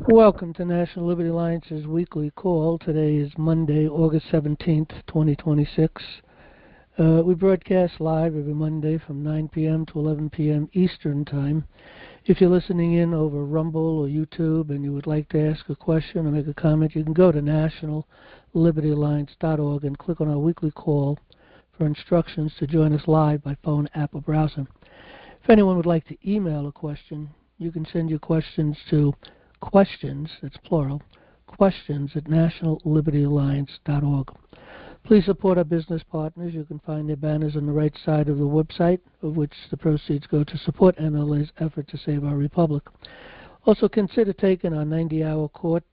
Welcome to National Liberty Alliance's weekly call. Today is Monday, August 17th, 2026. We broadcast live every Monday from 9 p.m. to 11 p.m. Eastern Time. If you're listening in over Rumble or YouTube and you would like to ask a question or make a comment, you can go to nationallibertyalliance.org and click on our weekly call for instructions to join us live by phone, app, or browser. If anyone would like to email a question, you can send your questions to questions, that's plural, questions at nationallibertyalliance.org. Please support our business partners. You can find their banners on the right side of the website, of which the proceeds go to support NLA's effort to save our republic. Also, consider taking our 90-hour court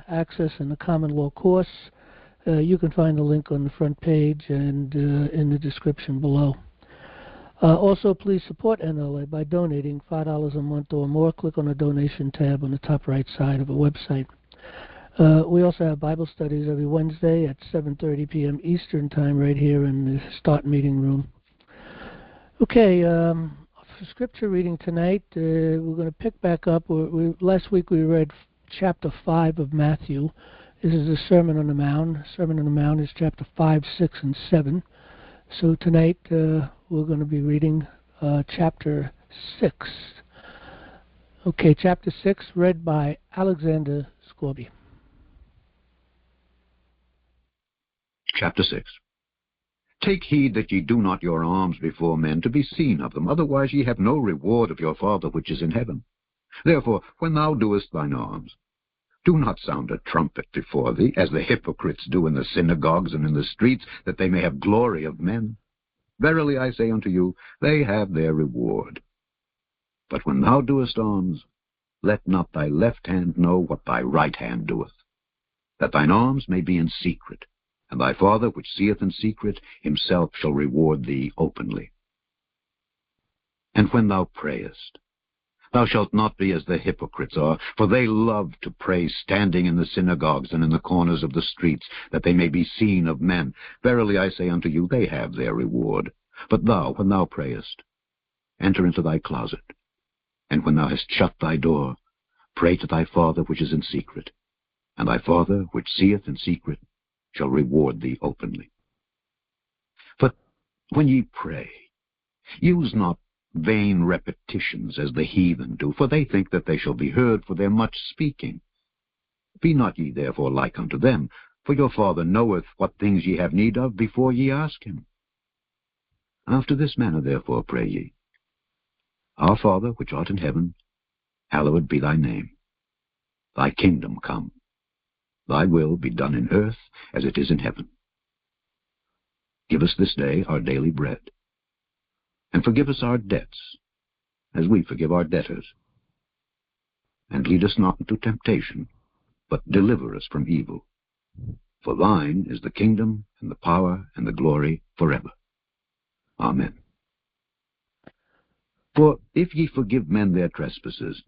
access in the common law course. You can find the link on the front page and in the description below. Also, please support NLA by donating $5 a month or more. Click on the donation tab on the top right side of the website. We also have Bible studies every Wednesday at 7:30 p.m. Eastern Time right here in the Start Meeting Room. Okay, for scripture reading tonight, we're going to pick back up. Last week we read chapter 5 of Matthew. This is the Sermon on the Mount. Sermon on the Mount is chapter 5, 6, and 7. So tonight we're going to be reading chapter 6. Okay, chapter 6, read by Alexander Scorby. Chapter 6. Take heed that ye do not your alms before men to be seen of them, otherwise ye have no reward of your Father which is in heaven. Therefore, when thou doest thine alms, do not sound a trumpet before thee, as the hypocrites do in the synagogues and in the streets, that they may have glory of men. Verily I say unto you, they have their reward. But when thou doest alms, let not thy left hand know what thy right hand doeth, that thine alms may be in secret, and thy Father which seeth in secret himself shall reward thee openly. And when thou prayest, thou shalt not be as the hypocrites are, for they love to pray standing in the synagogues and in the corners of the streets, that they may be seen of men. Verily I say unto you, they have their reward. But thou, when thou prayest, enter into thy closet, and when thou hast shut thy door, pray to thy Father which is in secret, and thy Father which seeth in secret shall reward thee openly. But when ye pray, use not vain repetitions as the heathen do, for they think that they shall be heard for their much speaking. Be not ye therefore like unto them, for your Father knoweth what things ye have need of before ye ask him. After this manner therefore pray ye, Our Father which art in heaven, hallowed be thy name. Thy kingdom come. Thy will be done in earth as it is in heaven. Give us this day our daily bread, and forgive us our debts, as we forgive our debtors. And lead us not into temptation, but deliver us from evil. For thine is the kingdom, and the power, and the glory forever. Amen. For if ye forgive men their trespasses,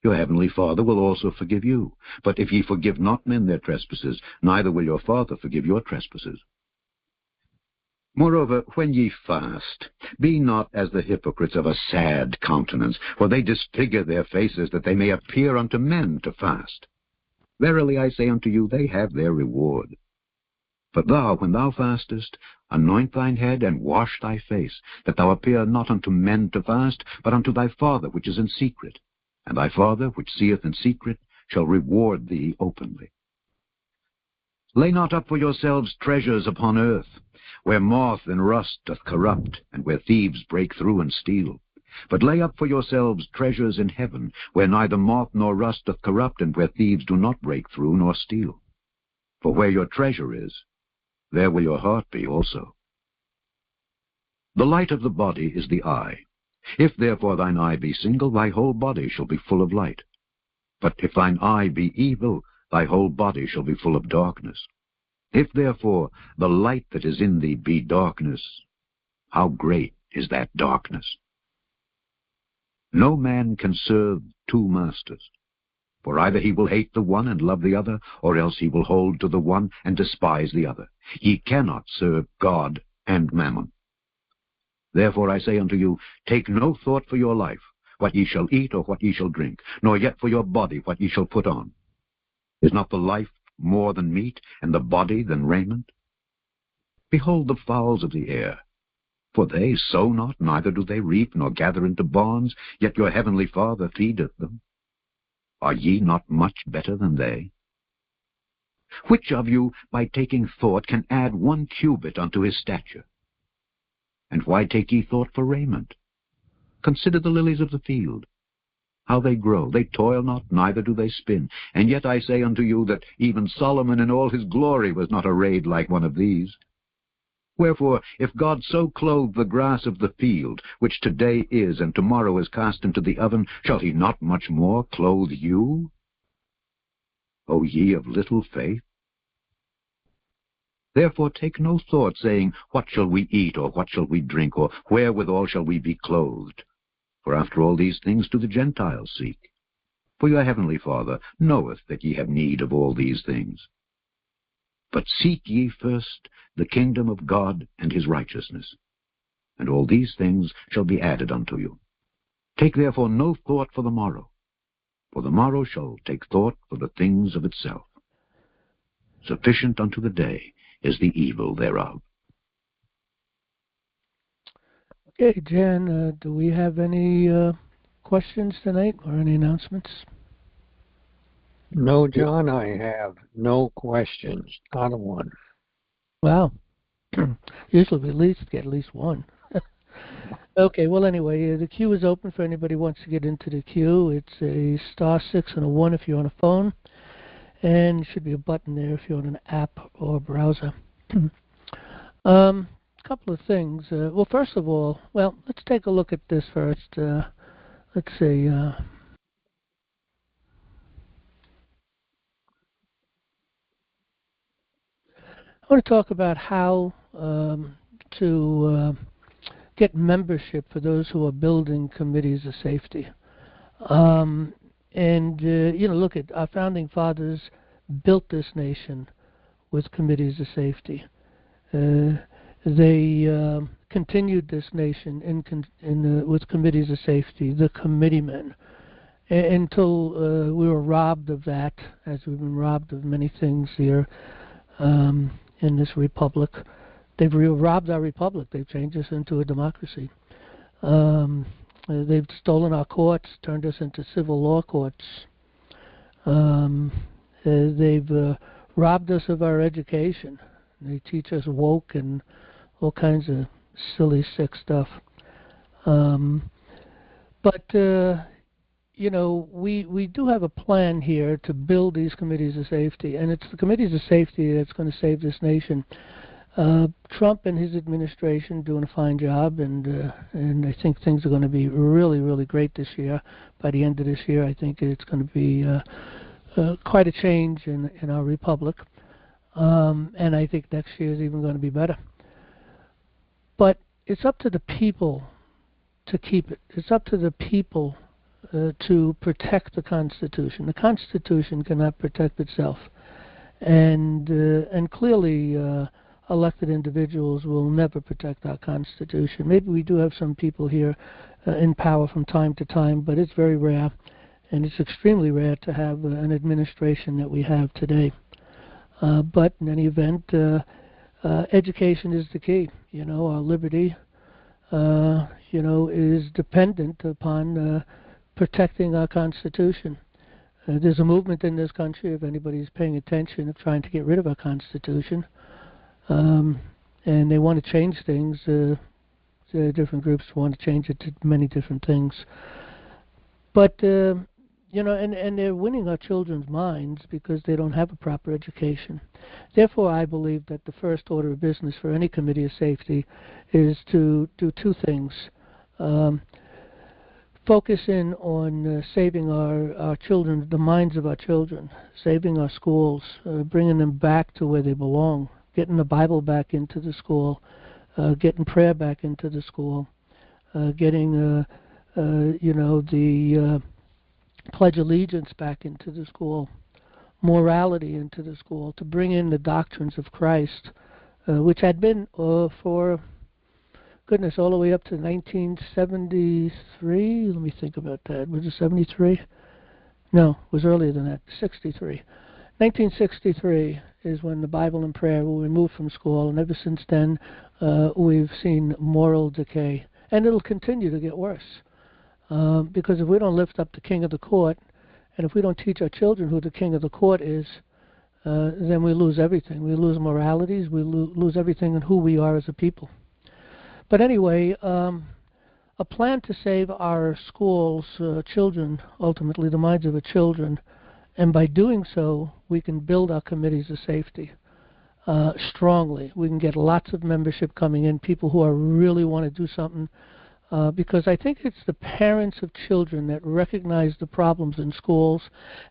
your heavenly Father will also forgive you. But if ye forgive not men their trespasses, neither will your Father forgive your trespasses. Moreover, when ye fast, be not as the hypocrites of a sad countenance, for they disfigure their faces, that they may appear unto men to fast. Verily I say unto you, they have their reward. But thou, when thou fastest, anoint thine head, and wash thy face, that thou appear not unto men to fast, but unto thy Father which is in secret. And thy Father which seeth in secret shall reward thee openly. Lay not up for yourselves treasures upon earth, where moth and rust doth corrupt, and where thieves break through and steal. But lay up for yourselves treasures in heaven, where neither moth nor rust doth corrupt, and where thieves do not break through nor steal. For where your treasure is, there will your heart be also. The light of the body is the eye. If therefore thine eye be single, thy whole body shall be full of light. But if thine eye be evil, thy whole body shall be full of darkness. If therefore the light that is in thee be darkness, how great is that darkness? No man can serve two masters, for either he will hate the one and love the other, or else he will hold to the one and despise the other. Ye cannot serve God and mammon. Therefore I say unto you, take no thought for your life, what ye shall eat or what ye shall drink, nor yet for your body what ye shall put on. Is not the life more than meat, and the body than raiment? Behold the fowls of the air, for they sow not, neither do they reap, nor gather into barns, yet your heavenly Father feedeth them. Are ye not much better than they? Which of you, by taking thought, can add 1 cubit unto his stature? And why take ye thought for raiment? Consider the lilies of the field, how they grow. They toil not, neither do they spin. And yet I say unto you that even Solomon in all his glory was not arrayed like one of these. Wherefore, if God so clothe the grass of the field, which today is and tomorrow is cast into the oven, shall he not much more clothe you, O ye of little faith? Therefore take no thought, saying, What shall we eat, or what shall we drink, or wherewithal shall we be clothed? For after all these things do the Gentiles seek. For your heavenly Father knoweth that ye have need of all these things. But seek ye first the kingdom of God and his righteousness, and all these things shall be added unto you. Take therefore no thought for the morrow shall take thought for the things of itself. Sufficient unto the day is the evil thereof. Okay, Jan, do we have any questions tonight or any announcements? No, John, I have no questions. Not a one. Wow. Usually we get at least one. Okay, well, anyway, the queue is open for anybody who wants to get into the queue. It's a *6 and a 1 if you're on a phone, and there should be a button there if you're on an app or a browser. Couple of things. Well, first of all, let's take a look at this first. Let's see. I want to talk about how to get membership for those who are building committees of safety. Look at our founding fathers built this nation with committees of safety. They continued this nation with committees of safety, the Committeeman, until we were robbed of that, as we've been robbed of many things here in this republic. They've robbed our republic. They've changed us into a democracy. They've stolen our courts, turned us into civil law courts. They've robbed us of our education. They teach us woke and all kinds of silly, sick stuff. We do have a plan here to build these committees of safety, and it's the committees of safety that's going to save this nation. Trump and his administration doing a fine job, and I think things are going to be really, really great this year. By the end of this year, I think it's going to be quite a change in our republic, and I think next year is even going to be better. But it's up to the people to keep it. It's up to the people to protect the Constitution. The Constitution cannot protect itself, and clearly elected individuals will never protect our Constitution. Maybe we do have some people here in power from time to time, but it's very rare, and it's extremely rare to have an administration that we have today. But in any event, education is the key. Our liberty, is dependent upon protecting our Constitution. There's a movement in this country, if anybody's paying attention, of trying to get rid of our Constitution. And they want to change things. Different groups want to change it to many different things. But, and they're winning our children's minds because they don't have a proper education. Therefore, I believe that the first order of business for any committee of safety is to do two things. Focus in on saving our children, the minds of our children, saving our schools, bringing them back to where they belong, getting the Bible back into the school, getting prayer back into the school, getting the Pledge Allegiance back into the school, morality into the school, to bring in the doctrines of Christ, which had been for goodness, all the way up to 1973. Let me think about that. Was it 73? No, it was earlier than that, 63. 1963 is when the Bible and prayer were removed from school, and ever since then we've seen moral decay. And it'll continue to get worse. Because if we don't lift up the king of the court, and if we don't teach our children who the king of the court is, then we lose everything. We lose moralities, we lose everything in who we are as a people. But anyway, a plan to save our schools, children, ultimately the minds of the children, and by doing so, we can build our committees of safety strongly. We can get lots of membership coming in, people who really want to do something, because I think it's the parents of children that recognize the problems in schools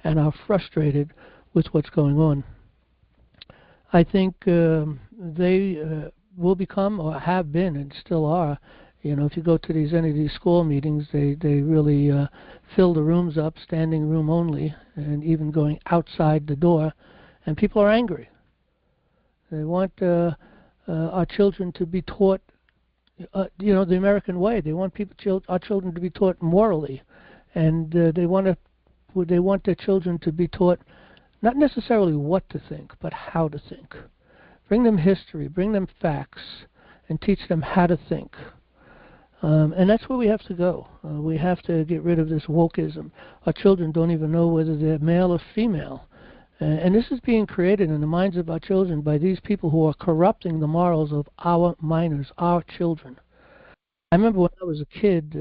and are frustrated with what's going on. I think they will become, or have been and still are, if you go to any of these school meetings, they really fill the rooms up, standing room only, and even going outside the door, and people are angry. They want our children to be taught, the American way. They want our children to be taught morally, and they want their children to be taught not necessarily what to think, but how to think. Bring them history, bring them facts, and teach them how to think. And that's where we have to go. We have to get rid of this wokeism. Our children don't even know whether they're male or female. And this is being created in the minds of our children by these people who are corrupting the morals of our minors, our children. I remember when I was a kid,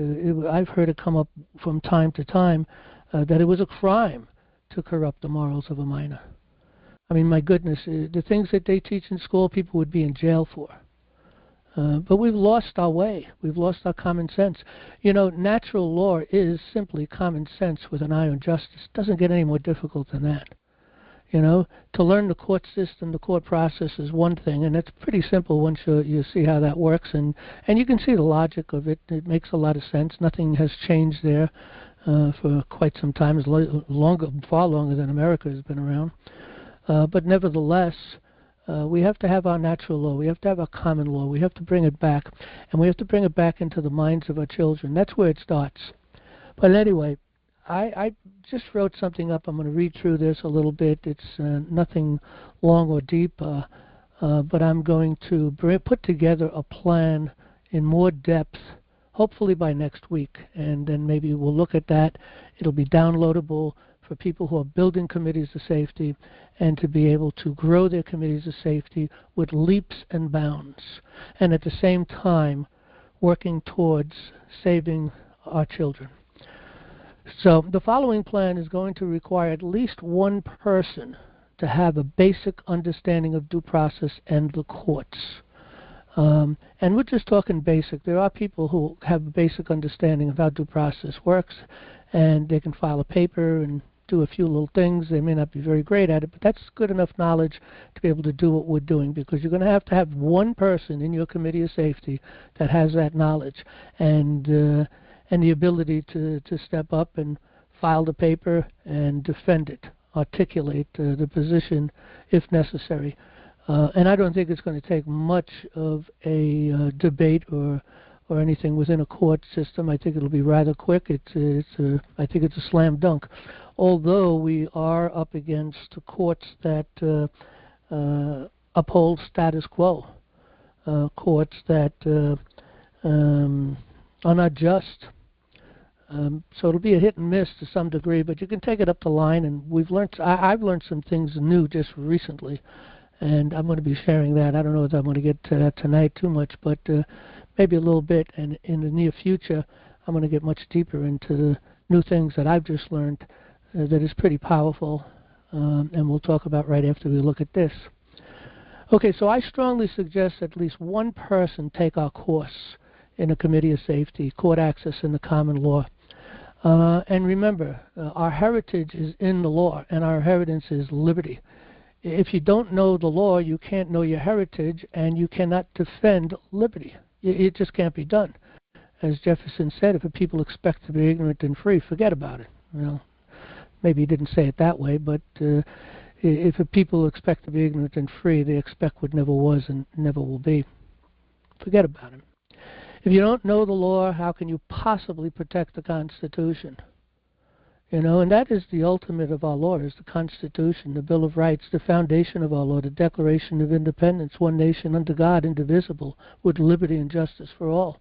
I've heard it come up from time to time that it was a crime to corrupt the morals of a minor. I mean, my goodness, the things that they teach in school, people would be in jail for. But we've lost our way. We've lost our common sense. Natural law is simply common sense with an eye on justice. It doesn't get any more difficult than that. To learn the court system, the court process is one thing, and it's pretty simple once you see how that works, and you can see the logic of it. It makes a lot of sense. Nothing has changed there for quite some time, far longer than America has been around. But nevertheless, we have to have our natural law. We have to have our common law. We have to bring it back, and we have to bring it back into the minds of our children. That's where it starts. But anyway, I just wrote something up. I'm going to read through this a little bit. It's nothing long or deep, but I'm going to put together a plan in more depth, hopefully by next week, and then maybe we'll look at that. It'll be downloadable for people who are building committees of safety and to be able to grow their committees of safety with leaps and bounds, and at the same time working towards saving our children. So the following plan is going to require at least one person to have a basic understanding of due process and the courts. And we're just talking basic. There are people who have a basic understanding of how due process works, and they can file a paper and do a few little things. They may not be very great at it, but that's good enough knowledge to be able to do what we're doing, because you're going to have one person in your committee of safety that has that knowledge and the ability to step up and file the paper and defend it, articulate the position if necessary. And I don't think it's going to take much of a debate or anything within a court system. I think it'll be rather quick. I think it's a slam dunk. Although we are up against courts that uphold status quo, courts that are not just. So it'll be a hit and miss to some degree, but you can take it up the line. And I've learned some things new just recently, and I'm going to be sharing that. I don't know if I'm going to get to that tonight too much, but maybe a little bit. And in the near future, I'm going to get much deeper into the new things that I've just learned that is pretty powerful, and we'll talk about right after we look at this. Okay, so I strongly suggest at least one person take our course in a committee of safety, court access, and the common law. And remember, our heritage is in the law, and our inheritance is liberty. If you don't know the law, you can't know your heritage, and you cannot defend liberty. It just can't be done. As Jefferson said, if a people expect to be ignorant and free, forget about it. Well, maybe he didn't say it that way, but if a people expect to be ignorant and free, they expect what never was and never will be. Forget about it. If you don't know the law, how can you possibly protect the Constitution? And that is the ultimate of our law, is the Constitution, the Bill of Rights, the foundation of our law, the Declaration of Independence, one nation under God, indivisible, with liberty and justice for all.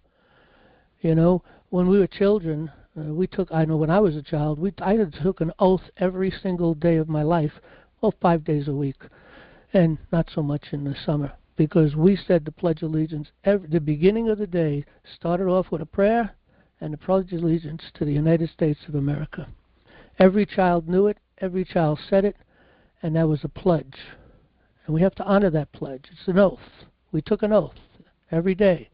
When we were children, I know when I was a child, I took an oath every single day of my life, 5 days a week, and not so much in the summer, because we said the Pledge of Allegiance, the beginning of the day started off with a prayer and the Pledge of Allegiance to the United States of America. Every child knew it, every child said it, and that was a pledge. And we have to honor that pledge. It's an oath. We took an oath every day.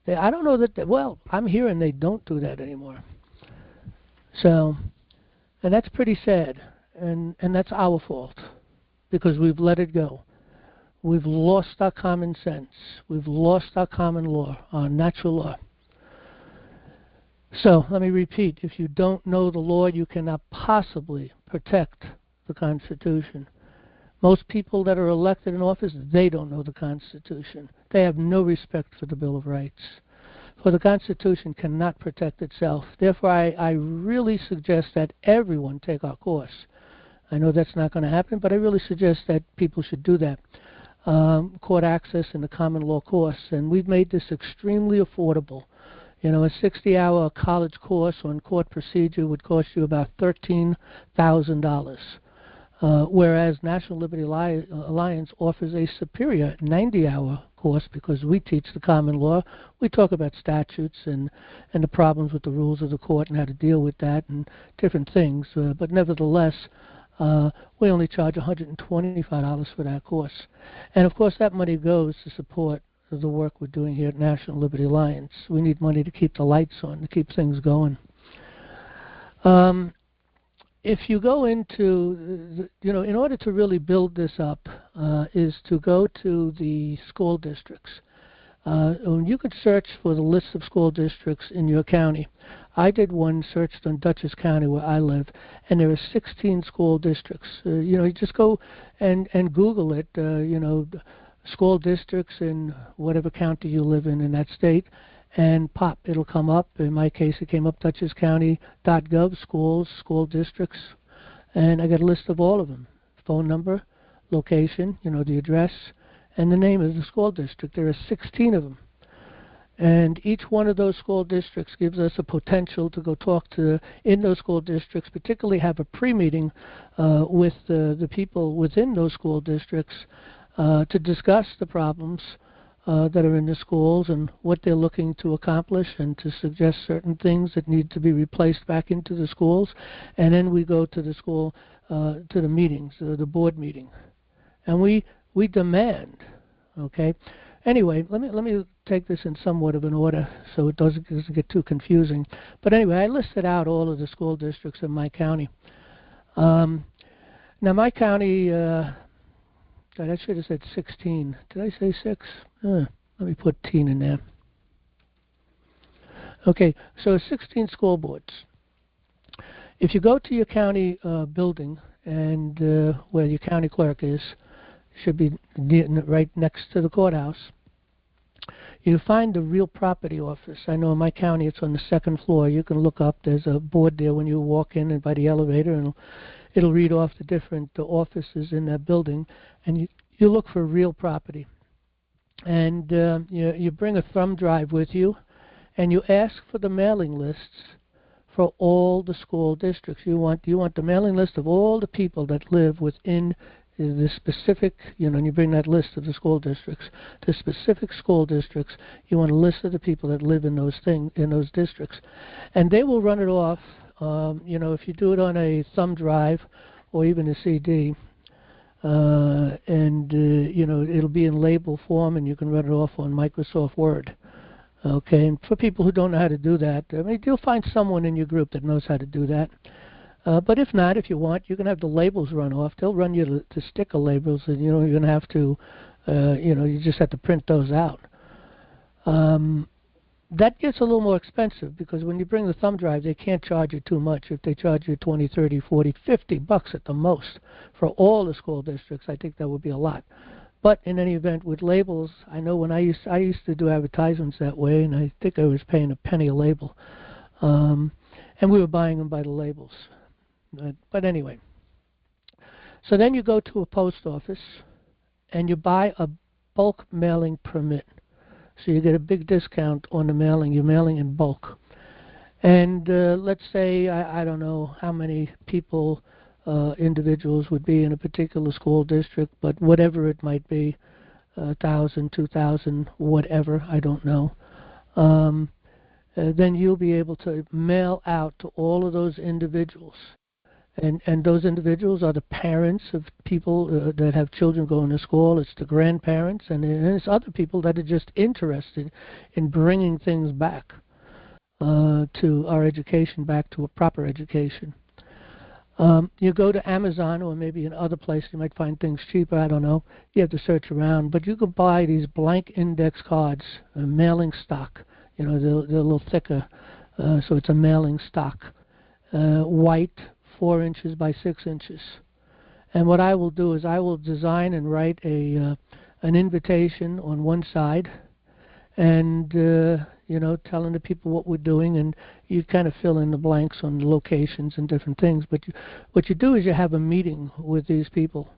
I don't know I'm hearing they don't do that anymore. So, and that's pretty sad, and that's our fault, because we've let it go. We've lost our common sense. We've lost our common law, our natural law. So, let me repeat, if you don't know the law, you cannot possibly protect the Constitution. Most people that are elected in office, they don't know the Constitution. They have no respect for the Bill of Rights. For the Constitution cannot protect itself. Therefore, I really suggest that everyone take our course. I know that's not going to happen, but I really suggest that people should do that. Court access in the common law course. And we've made this extremely affordable. A 60-hour college course on court procedure would cost you about $13,000. Whereas National Liberty Alliance offers a superior 90-hour course, because we teach the common law. We talk about statutes and the problems with the rules of the court and how to deal with that and different things. But nevertheless, we only charge $125 for that course. And, of course, that money goes to support the work we're doing here at National Liberty Alliance. We need money to keep the lights on, to keep things going. If you go into, in order to really build this up, is to go to the school districts. You could search for the list of school districts in your county. I did one, searched on Dutchess County where I live, and there are 16 school districts. You just go and Google it, school districts in whatever county you live in that state, and it'll come up. In my case, it came up DutchessCounty.gov, schools, school districts, and I got a list of all of them. Phone number, location, the address, and the name of the school district. There are 16 of them. And each one of those school districts gives us a potential to go talk in those school districts, particularly have a pre-meeting with the people within those school districts to discuss the problems that are in the schools and what they're looking to accomplish, and to suggest certain things that need to be replaced back into the schools. And then we go to the school, to the meetings, the board meeting. And we demand, okay? Anyway, let me take this in somewhat of an order so it doesn't get too confusing. But anyway, I listed out all of the school districts in my county. Now, my county, God, I should have said 16. Did I say 6? Let me put teen in there. Okay, so 16 school boards. If you go to your county building, and where your county clerk is, should be right next to the courthouse, you find the real property office. I know in my county it's on the second floor. You can look up. There's a board there when you walk in and by the elevator, and it'll read off the different offices in that building, and you look for real property. And you bring a thumb drive with you, and you ask for the mailing lists for all the school districts. You want the mailing list of all the people that live within the specific, and you bring that list of the school districts. The specific school districts, you want a list of the people that live in those districts. And they will run it off, if you do it on a thumb drive or even a CD, it'll be in label form, and you can run it off on Microsoft Word. Okay, and for people who don't know how to do that, you'll find someone in your group that knows how to do that. But if not, if you want, you can have the labels run off. They'll run you the sticker labels, and you're going to have to, you just have to print those out. That gets a little more expensive, because when you bring the thumb drive, they can't charge you too much. If they charge you $20, $30, $40, $50 at the most for all the school districts, I think that would be a lot. But in any event, with labels, I know when I used to do advertisements that way, and I think I was paying a penny a label. And and we were buying them by the labels. But anyway, so then you go to a post office and you buy a bulk mailing permit. So you get a big discount on the mailing. You're mailing in bulk. And let's say, I don't know how many people, individuals would be in a particular school district, but whatever it might be, 1,000, 2,000, whatever, I don't know. Then you'll be able to mail out to all of those individuals. And those individuals are the parents of people that have children going to school. It's the grandparents, and it's other people that are just interested in bringing things back to our education, back to a proper education. You go to Amazon or maybe in other places, you might find things cheaper, I don't know. You have to search around. But you can buy these blank index cards, a mailing stock. You know, they're a little thicker, so it's a mailing stock. White, 4 inches by 6 inches. And what I will do is I will design and write an invitation on one side, and you know, telling the people what we're doing, and you kind of fill in the blanks on the locations and different things. But what you do is you have a meeting with these people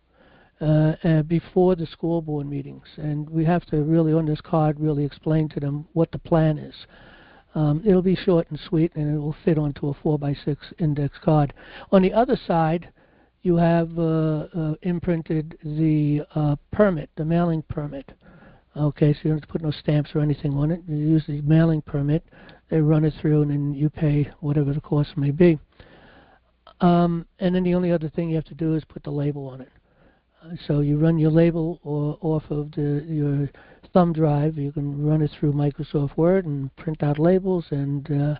before the school board meetings, and we have to really on this card really explain to them what the plan is. It'll be short and sweet, and it will fit onto a 4x6 index card. On the other side, you have imprinted the permit, the mailing permit. Okay, so you don't have to put no stamps or anything on it. You use the mailing permit. They run it through, and then you pay whatever the cost may be. And then the only other thing you have to do is put the label on it. So you run your label off of your thumb drive. You can run it through Microsoft Word and print out labels, and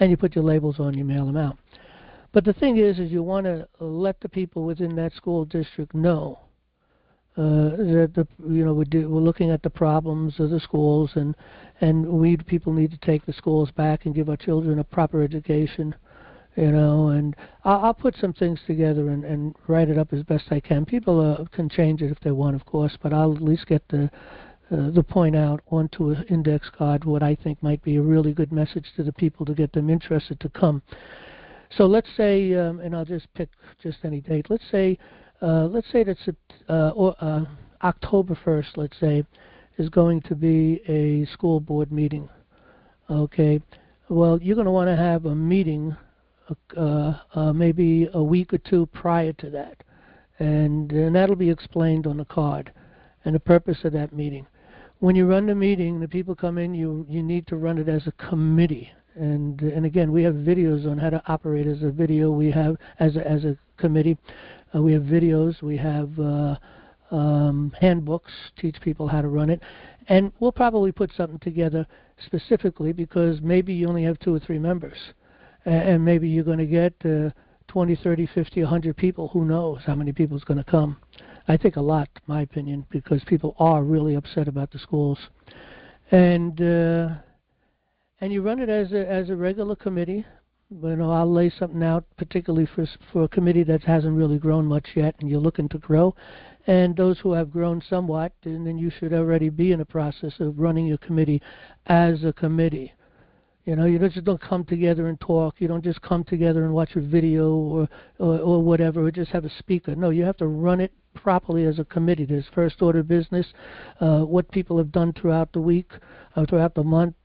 you put your labels on. You mail them out. But the thing is you want to let the people within that school district know that we're looking at the problems of the schools, and we people need to take the schools back and give our children a proper education. You know, and I'll put some things together and write it up as best I can. People can change it if they want, of course, but I'll at least get the point out onto an index card, what I think might be a really good message to the people to get them interested to come. So let's say, and I'll just pick just any date. Let's say that's October 1st. Let's say is going to be a school board meeting. Okay, well, you're going to want to have a meeting. Maybe a week or two prior to that, and that'll be explained on the card and the purpose of that meeting. When you run the meeting, the people come in, you need to run it as a committee, and again, we have videos on how to operate as a video. We have as a committee, we have videos, we have handbooks, teach people how to run it, and we'll probably put something together specifically because maybe you only have 2 or 3 members. And maybe you're going to get 20, 30, 50, 100 people. Who knows how many people is going to come? I think a lot, in my opinion, because people are really upset about the schools. And you run it as a regular committee. You know, I'll lay something out, particularly for a committee that hasn't really grown much yet, and you're looking to grow. And those who have grown somewhat, and then you should already be in the process of running your committee as a committee. You know, you just don't come together and talk. You don't just come together and watch a video or whatever, or just have a speaker. No, you have to run it properly as a committee. There's first order business, what people have done throughout the week, throughout the month,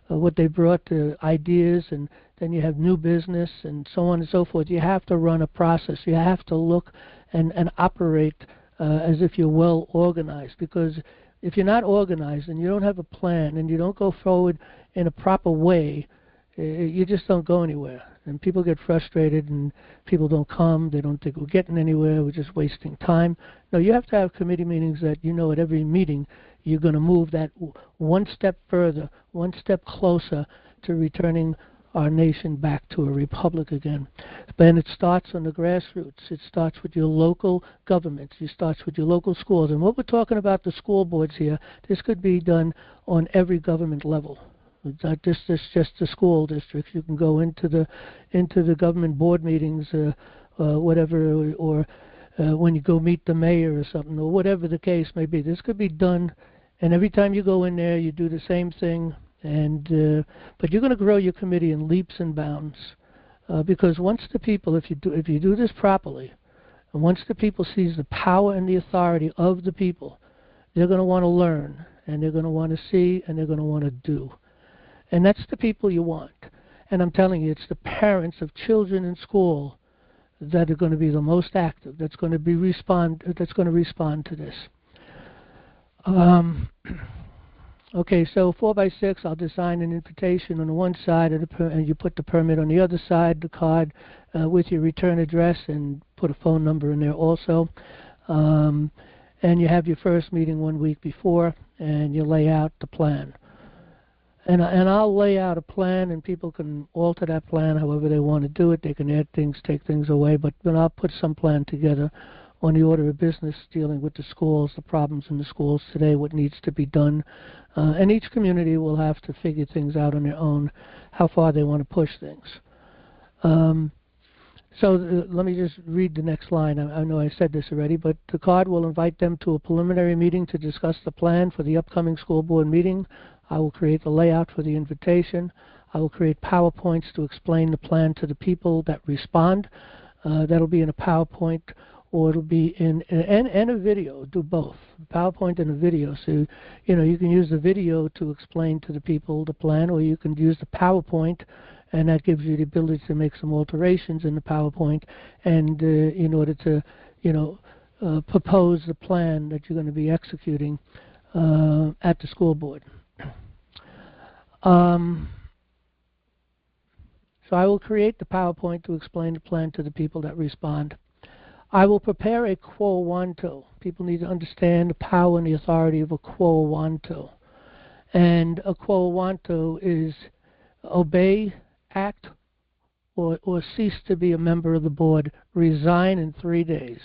what they brought, ideas, and then you have new business and so on and so forth. You have to run a process. You have to look and operate as if you're well organized, because if you're not organized and you don't have a plan and you don't go forward in a proper way, you just don't go anywhere. And people get frustrated and people don't come. They don't think we're getting anywhere. We're just wasting time. No, you have to have committee meetings that you know at every meeting you're going to move that one step further, one step closer to returning our nation back to a republic again. And it starts on the grassroots. It starts with your local governments. It starts with your local schools. And what we're talking about, the school boards here, this could be done on every government level. It's not just the school districts. You can go into the government board meetings, whatever, or when you go meet the mayor or something, or whatever the case may be. This could be done, and every time you go in there, you do the same thing. And but you're going to grow your committee in leaps and bounds. because once the people, if you do this properly, and once the people sees the power and the authority of the people, they're going to want to learn, and they're going to want to see, and they're going to want to do. And that's the people you want. And I'm telling you, it's the parents of children in school that are going to be the most active, that's going to respond to this. Okay, so 4x6, I'll design an invitation on the one side, and you put the permit on the other side, the card with your return address, and put a phone number in there also. And you have your first meeting 1 week before, and you lay out the plan. And I'll lay out a plan, and people can alter that plan however they want to do it. They can add things, take things away, but then I'll put some plan together on the order of business dealing with the schools, the problems in the schools today, what needs to be done. And each community will have to figure things out on their own, how far they want to push things. Let me just read the next line. I know I said this already, but the card will invite them to a preliminary meeting to discuss the plan for the upcoming school board meeting. I will create the layout for the invitation. I will create PowerPoints to explain the plan to the people that respond. That'll be in a PowerPoint, or it'll be in and a video. Do both, PowerPoint and a video. So you can use the video to explain to the people the plan, or you can use the PowerPoint, and that gives you the ability to make some alterations in the PowerPoint, and in order to propose the plan that you're going to be executing at the school board. So I will create the PowerPoint to explain the plan to the people that respond. I will prepare a quo wanto. People need to understand the power and the authority of a quo wanto. And a quo wanto is obey, act, or cease to be a member of the board, resign in 3 days.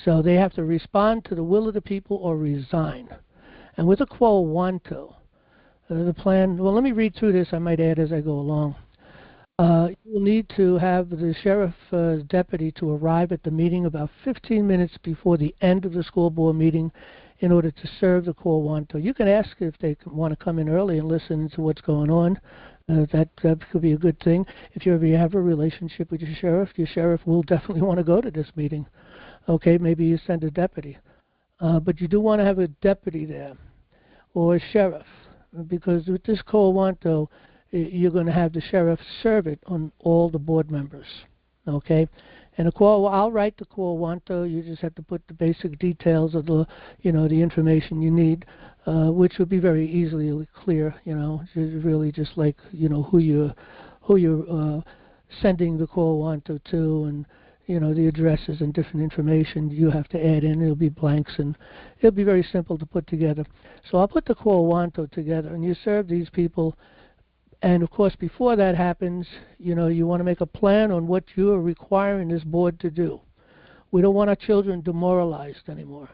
So they have to respond to the will of the people or resign. And with a quo wanto, the plan, well, let me read through this. I might add as I go along. You will need to have the sheriff's deputy to arrive at the meeting about 15 minutes before the end of the school board meeting in order to serve the quo wanto. You can ask if they want to come in early and listen to what's going on. That could be a good thing. If you ever have a relationship with your sheriff will definitely want to go to this meeting. Okay, maybe you send a deputy. But you do want to have a deputy there, or a sheriff, because with this quo wanto, you're going to have the sheriff serve it on all the board members. Okay? And I'll write the quo wanto. You just have to put the basic details of the information you need, which would be very easily clear. It's really just like who you're sending the quo wanto to, and the addresses and different information you have to add in. It'll be blanks, and it'll be very simple to put together. So I'll put the quo wanto together, and you serve these people. And of course, before that happens, you want to make a plan on what you are requiring this board to do. We don't want our children demoralized anymore.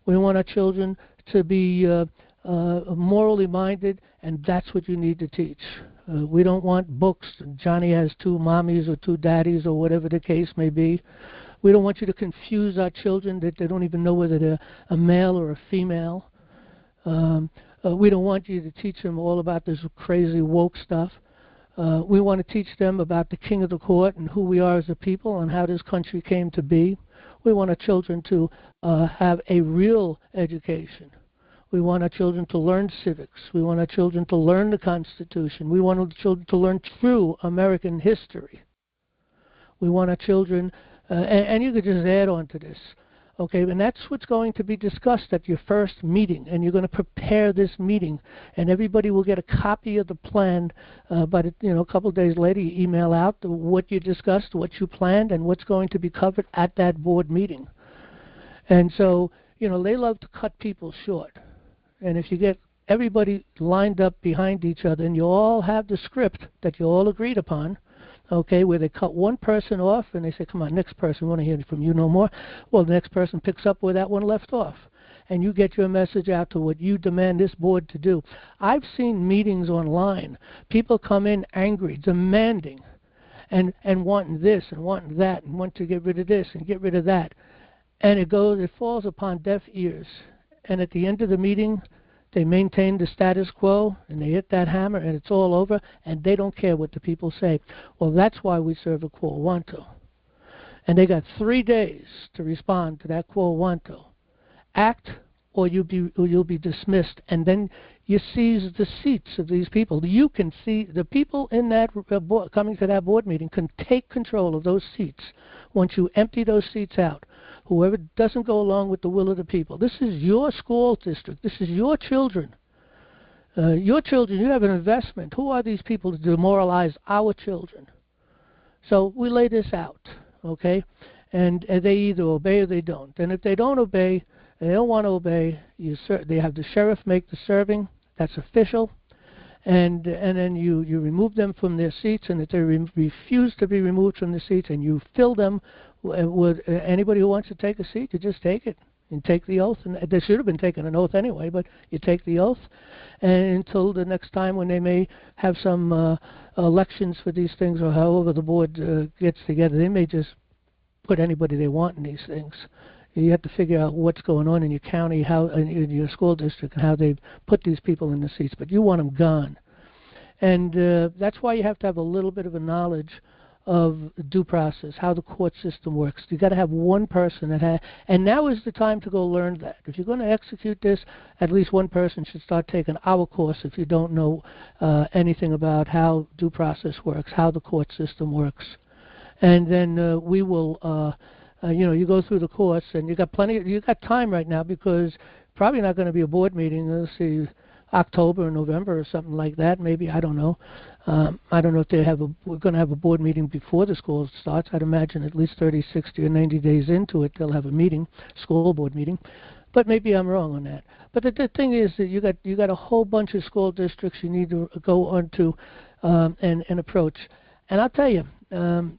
We want our children to be morally minded, and that's what you need to teach. We don't want books, Johnny has 2 mommies or 2 daddies or whatever the case may be. We don't want you to confuse our children that they don't even know whether they're a male or a female. We don't want you to teach them all about this crazy woke stuff. We want to teach them about the king of the court and who we are as a people and how this country came to be. We want our children to have a real education. We want our children to learn civics. We want our children to learn the Constitution. We want our children to learn true American history. We want our children, and you could just add on to this. Okay, and that's what's going to be discussed at your first meeting, and you're going to prepare this meeting, and everybody will get a copy of the plan. But a couple of days later, you email out what you discussed, what you planned, and what's going to be covered at that board meeting. And so, they love to cut people short. And if you get everybody lined up behind each other, and you all have the script that you all agreed upon, okay, where they cut one person off and they say, come on, next person, we want to hear from you no more. Well, the next person picks up where that one left off. And you get your message out to what you demand this board to do. I've seen meetings online. People come in angry, demanding, and wanting this and wanting that, and want to get rid of this and get rid of that. And it falls upon deaf ears. And at the end of the meeting, They maintain the status quo, and they hit that hammer, and it's all over, and they don't care what the people say. Well, that's why we serve a quo wanto. And they got 3 days to respond to that quo wanto. Act, or you'll be dismissed, and then you seize the seats of these people. You can see the people in that coming to that board meeting can take control of those seats once you empty those seats out. Whoever doesn't go along with the will of the people. This is your school district. This is your children. Your children, you have an investment. Who are these people to demoralize our children? So we lay this out, okay? And they either obey or they don't. And if they don't obey, they don't want to obey, they have the sheriff make the serving. That's official. And then you remove them from their seats, and if they refuse to be removed from the seats, and you fill them with anybody who wants to take a seat, you just take it and take the oath. And they should have been taking an oath anyway, but you take the oath, and until the next time when they may have some elections for these things, or however the board gets together, they may just put anybody they want in these things. You have to figure out what's going on in your county, how in your school district, and how they put these people in the seats. But you want them gone, and that's why you have to have a little bit of a knowledge of due process, how the court system works. You got to have one person that and now is the time to go learn that. If you're going to execute this, at least one person should start taking our course. If you don't know anything about how due process works, how the court system works, and then we will. You go through the course, and you got time right now, because probably not going to be a board meeting. Let's see, October or November or something like that. Maybe, I don't know. I don't know if we're going to have a board meeting before the school starts. I'd imagine at least 30, 60, or 90 days into it, they'll have a meeting, school board meeting. But maybe I'm wrong on that. But the thing is that you got a whole bunch of school districts you need to go on to and approach. And I'll tell you,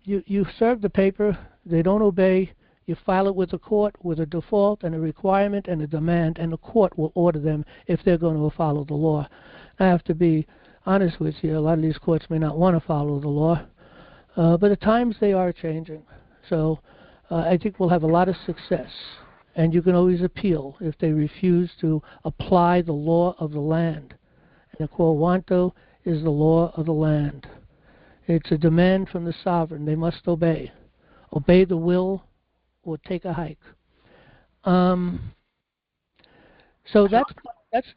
you serve the paper. They don't obey. You file it with the court with a default and a requirement and a demand, and the court will order them if they're going to follow the law. I have to be honest with you, a lot of these courts may not want to follow the law, but at times they are changing. So I think we'll have a lot of success, and you can always appeal if they refuse to apply the law of the land. And the quo wanto is the law of the land. It's a demand from the sovereign. They must obey. Obey the will or take a hike. So that's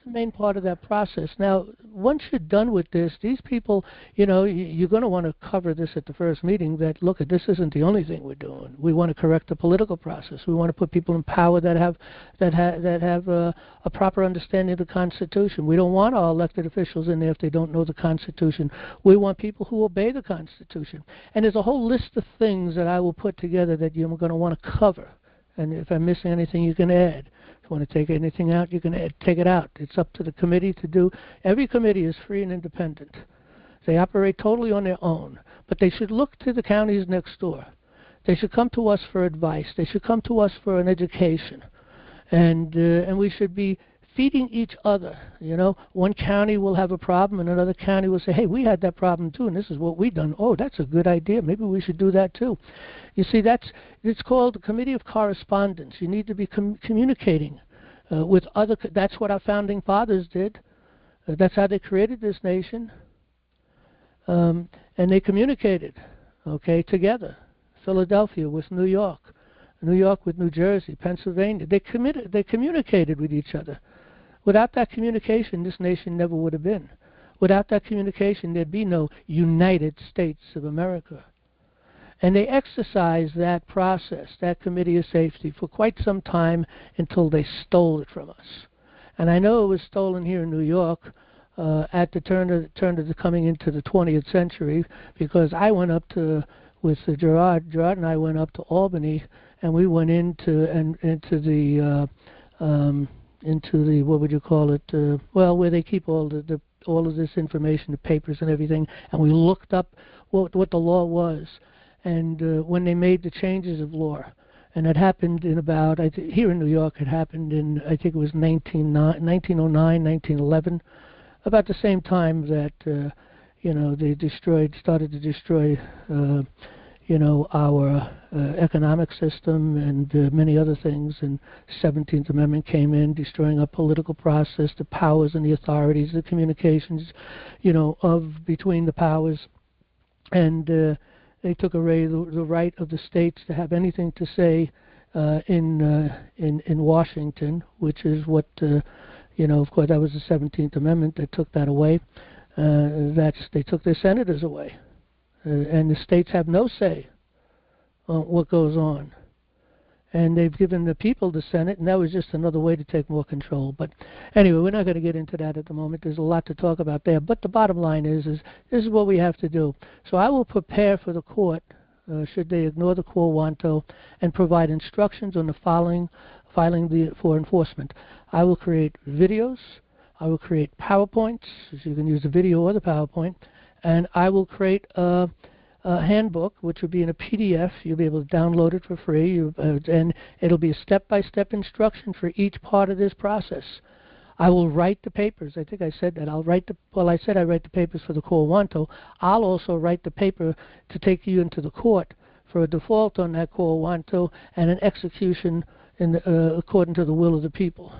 the main part of that process. Now, once you're done with this, these people, you're going to want to cover this at the first meeting, that, look, this isn't the only thing we're doing. We want to correct the political process. We want to put people in power that have a proper understanding of the Constitution. We don't want our elected officials in there if they don't know the Constitution. We want people who obey the Constitution. And there's a whole list of things that I will put together that you're going to want to cover. And if I'm missing anything, you can add. If you want to take anything out, you can take it out. It's up to the committee to do. Every committee is free and independent. They operate totally on their own. But they should look to the counties next door. They should come to us for advice. They should come to us for an education. And we should be feeding each other. One county will have a problem, and another county will say, hey, we had that problem too, and this is what we done. Oh, that's a good idea. Maybe we should do that too. You see, it's called the Committee of Correspondence. You need to be communicating with other. That's what our founding fathers did. That's how they created this nation. And they communicated, together. Philadelphia with New York, New York with New Jersey, Pennsylvania. They communicated with each other. Without that communication, this nation never would have been. Without that communication, there'd be no United States of America. And they exercised that process, that Committee of Safety, for quite some time until they stole it from us. And I know it was stolen here in New York at the turn of the coming into the 20th century, because I went up with Gerard and I went up to Albany, and we went into the what would you call it? Where they keep all of this information, the papers and everything, and we looked up what the law was, and when they made the changes of law, and it happened in about here in New York, it happened in I think it was 1909, 1911, about the same time that they started to destroy our economic system and many other things. And 17th Amendment came in, destroying our political process, the powers and the authorities, the communications, of between the powers. And they took away the right of the states to have anything to say in Washington, which is what, of course, that was the 17th Amendment that took that away. They took their senators away. And the states have no say on what goes on. And they've given the people the Senate, and that was just another way to take more control. But anyway, we're not going to get into that at the moment. There's a lot to talk about there. But the bottom line is this is what we have to do. So I will prepare for the court, should they ignore the quo wanto, and provide instructions on the filing for enforcement. I will create videos. I will create PowerPoints, so you can use the video or the PowerPoint. And I will create a handbook, which will be in a PDF. You'll be able to download it for free, and it'll be a step-by-step instruction for each part of this process. I will write the papers. I think I said that. I said I write the papers for the quo wanto. I'll also write the paper to take you into the court for a default on that quo wanto and an execution according to the will of the people.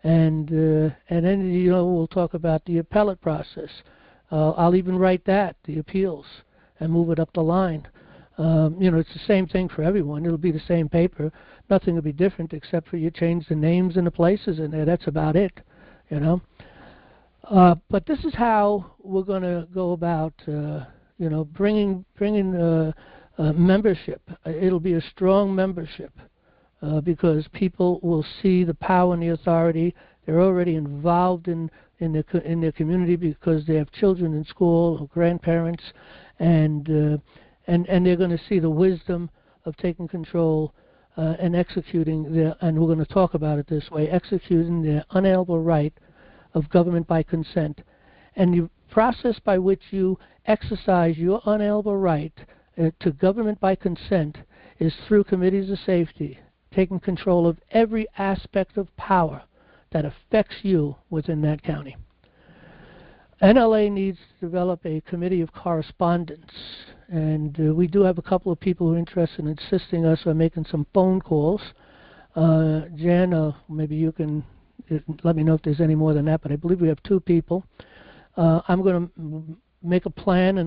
And then, we'll talk about the appellate process. I'll even write the appeals, and move it up the line. It's the same thing for everyone. It'll be the same paper. Nothing will be different except for you change the names and the places in there. That's about it, But this is how we're going to go about, bringing membership. It'll be a strong membership because people will see the power and the authority. They're already involved in their community because they have children in school or grandparents, and they're going to see the wisdom of taking control and executing and we're going to talk about it this way, executing their unalienable right of government by consent. And the process by which you exercise your unalienable right to government by consent is through committees of safety, taking control of every aspect of power that affects you within that county. NLA needs to develop a committee of correspondence, and we do have a couple of people who are interested in assisting us by making some phone calls. Jan, maybe you can let me know if there's any more than that, but I believe we have 2 people. I'm going to make a plan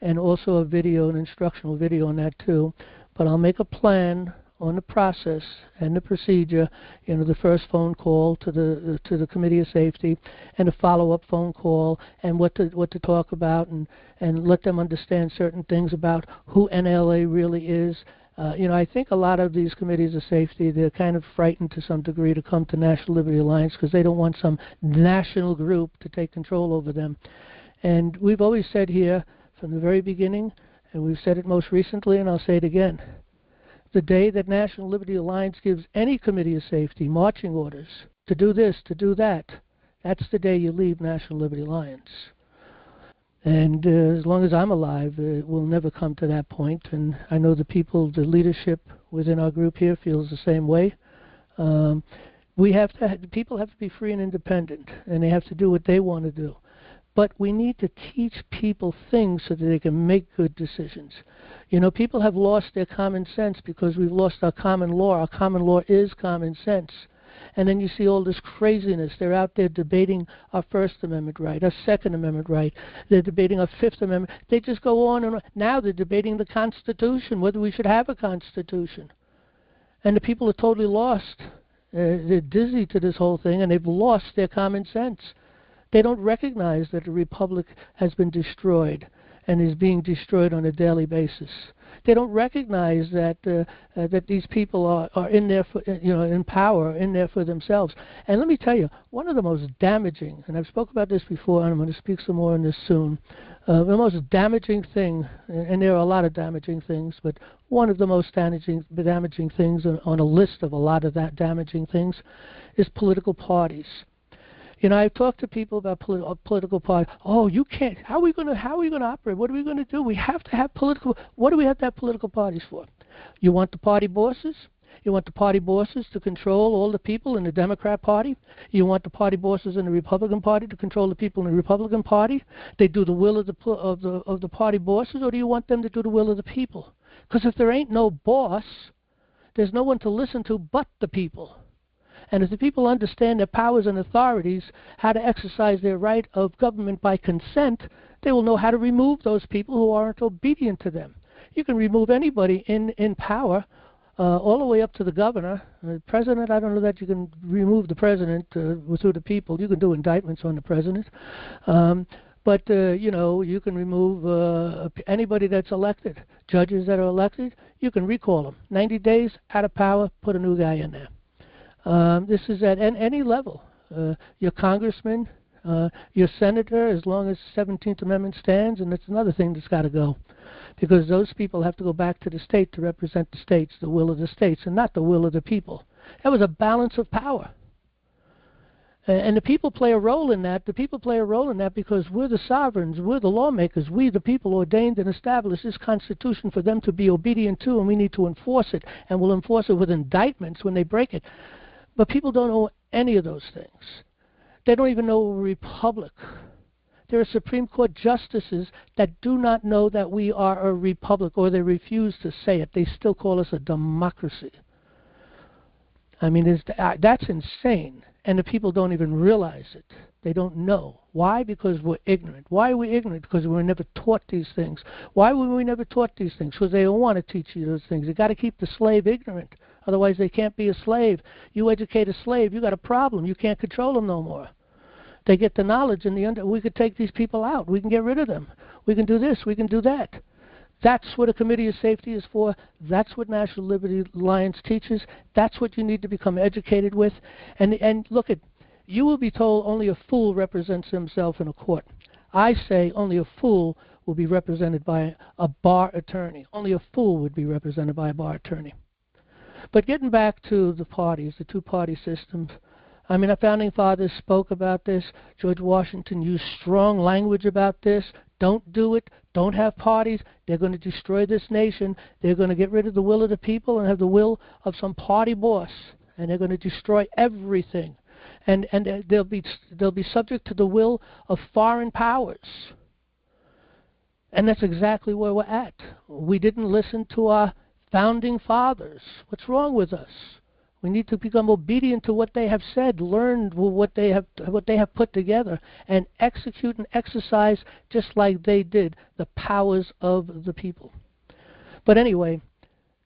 and also a video, an instructional video on that too, but I'll make a plan on the process and the procedure, the first phone call to the Committee of Safety, and a follow-up phone call, and what to talk about, and let them understand certain things about who NLA really is. I think a lot of these committees of safety, they're kind of frightened to some degree to come to National Liberty Alliance because they don't want some national group to take control over them. And we've always said here from the very beginning, and we've said it most recently, and I'll say it again, the day that National Liberty Alliance gives any committee of safety marching orders to do this, to do that, that's the day you leave National Liberty Alliance. And as long as I'm alive, it will never come to that point. And I know the leadership within our group here feels the same way. People have to be free and independent, and they have to do what they want to do. But we need to teach people things so that they can make good decisions. People have lost their common sense because we've lost our common law. Our common law is common sense. And then you see all this craziness. They're out there debating our First Amendment right, our Second Amendment right. They're debating our Fifth Amendment. They just go on and on. Now they're debating the Constitution, whether we should have a Constitution. And the people are totally lost. They're dizzy to this whole thing, and they've lost their common sense. They don't recognize that the republic has been destroyed and is being destroyed on a daily basis. They don't recognize that that these people are in there for, in power, in there for themselves. And let me tell you, one of the most damaging, and I've spoken about this before, and I'm going to speak some more on this soon. The most damaging thing, and there are a lot of damaging things, but one of the most damaging things on a list of a lot of that damaging things is political parties. I've talked to people about political parties. Oh, you can't. How are we going to operate? What are we going to do? We have to have political. What do we have to have political parties for? You want the party bosses? You want the party bosses to control all the people in the Democrat Party? You want the party bosses in the Republican Party to control the people in the Republican Party? They do the will of the party bosses, or do you want them to do the will of the people? Because if there ain't no boss, there's no one to listen to but the people. And if the people understand their powers and authorities, how to exercise their right of government by consent, they will know how to remove those people who aren't obedient to them. You can remove anybody in power, all the way up to the governor. The president, I don't know that you can remove the president through the people. You can do indictments on the president. But you can remove anybody that's elected. Judges that are elected, you can recall them. 90 days, out of power, put a new guy in there. This is at any level. Your congressman, your senator, as long as the 17th Amendment stands, and that's another thing that's got to go. Because those people have to go back to the state to represent the states, the will of the states, and not the will of the people. That was a balance of power. And the people play a role in that. The people play a role in that because we're the sovereigns, we're the lawmakers, we the people ordained and established this Constitution for them to be obedient to, and we need to enforce it, and we'll enforce it with indictments when they break it. But people don't know any of those things. They don't even know a republic. There are Supreme Court justices that do not know that we are a republic, or they refuse to say it. They still call us a democracy. I mean, that's insane, and the people don't even realize it. They don't know. Why? Because we're ignorant. Why are we ignorant? Because we were never taught these things. Why were we never taught these things? Because they don't want to teach you those things. You've got to keep the slave ignorant. Otherwise, they can't be a slave. You educate a slave, you got a problem. You can't control them no more. They get the knowledge, and we could take these people out. We can get rid of them. We can do this. We can do that. That's what a Committee of Safety is for. That's what National Liberty Alliance teaches. That's what you need to become educated with. And look, you will be told only a fool represents himself in a court. I say only a fool will be represented by a bar attorney. Only a fool would be represented by a bar attorney. But getting back to the parties, the two-party systems, I mean, our founding fathers spoke about this. George Washington used strong language about this. Don't do it. Don't have parties. They're going to destroy this nation. They're going to get rid of the will of the people and have the will of some party boss. And they're going to destroy everything. And they'll be subject to the will of foreign powers. And that's exactly where we're at. We didn't listen to our founding fathers. What's wrong with us? We need to become obedient to what they have said, learn what they have put together, and execute and exercise just like they did the powers of the people. But anyway,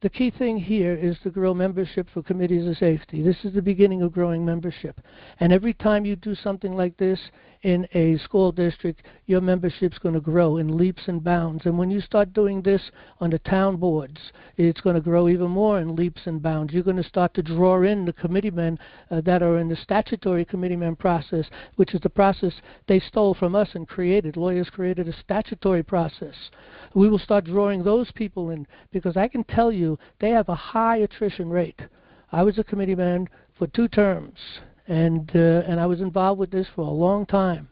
the key thing here is to grow membership for committees of safety. This is the beginning of growing membership. And every time you do something like this in a school district, your membership's going to grow in leaps and bounds. And when you start doing this on the town boards, it's going to grow even more in leaps and bounds. You're going to start to draw in the committeemen that are in the statutory committeeman process, which is the process they stole from us and created. Lawyers created a statutory process. We will start drawing those people in, because I can tell you they have a high attrition rate. I was a committeeman for 2 terms, and I was involved with this for a long time,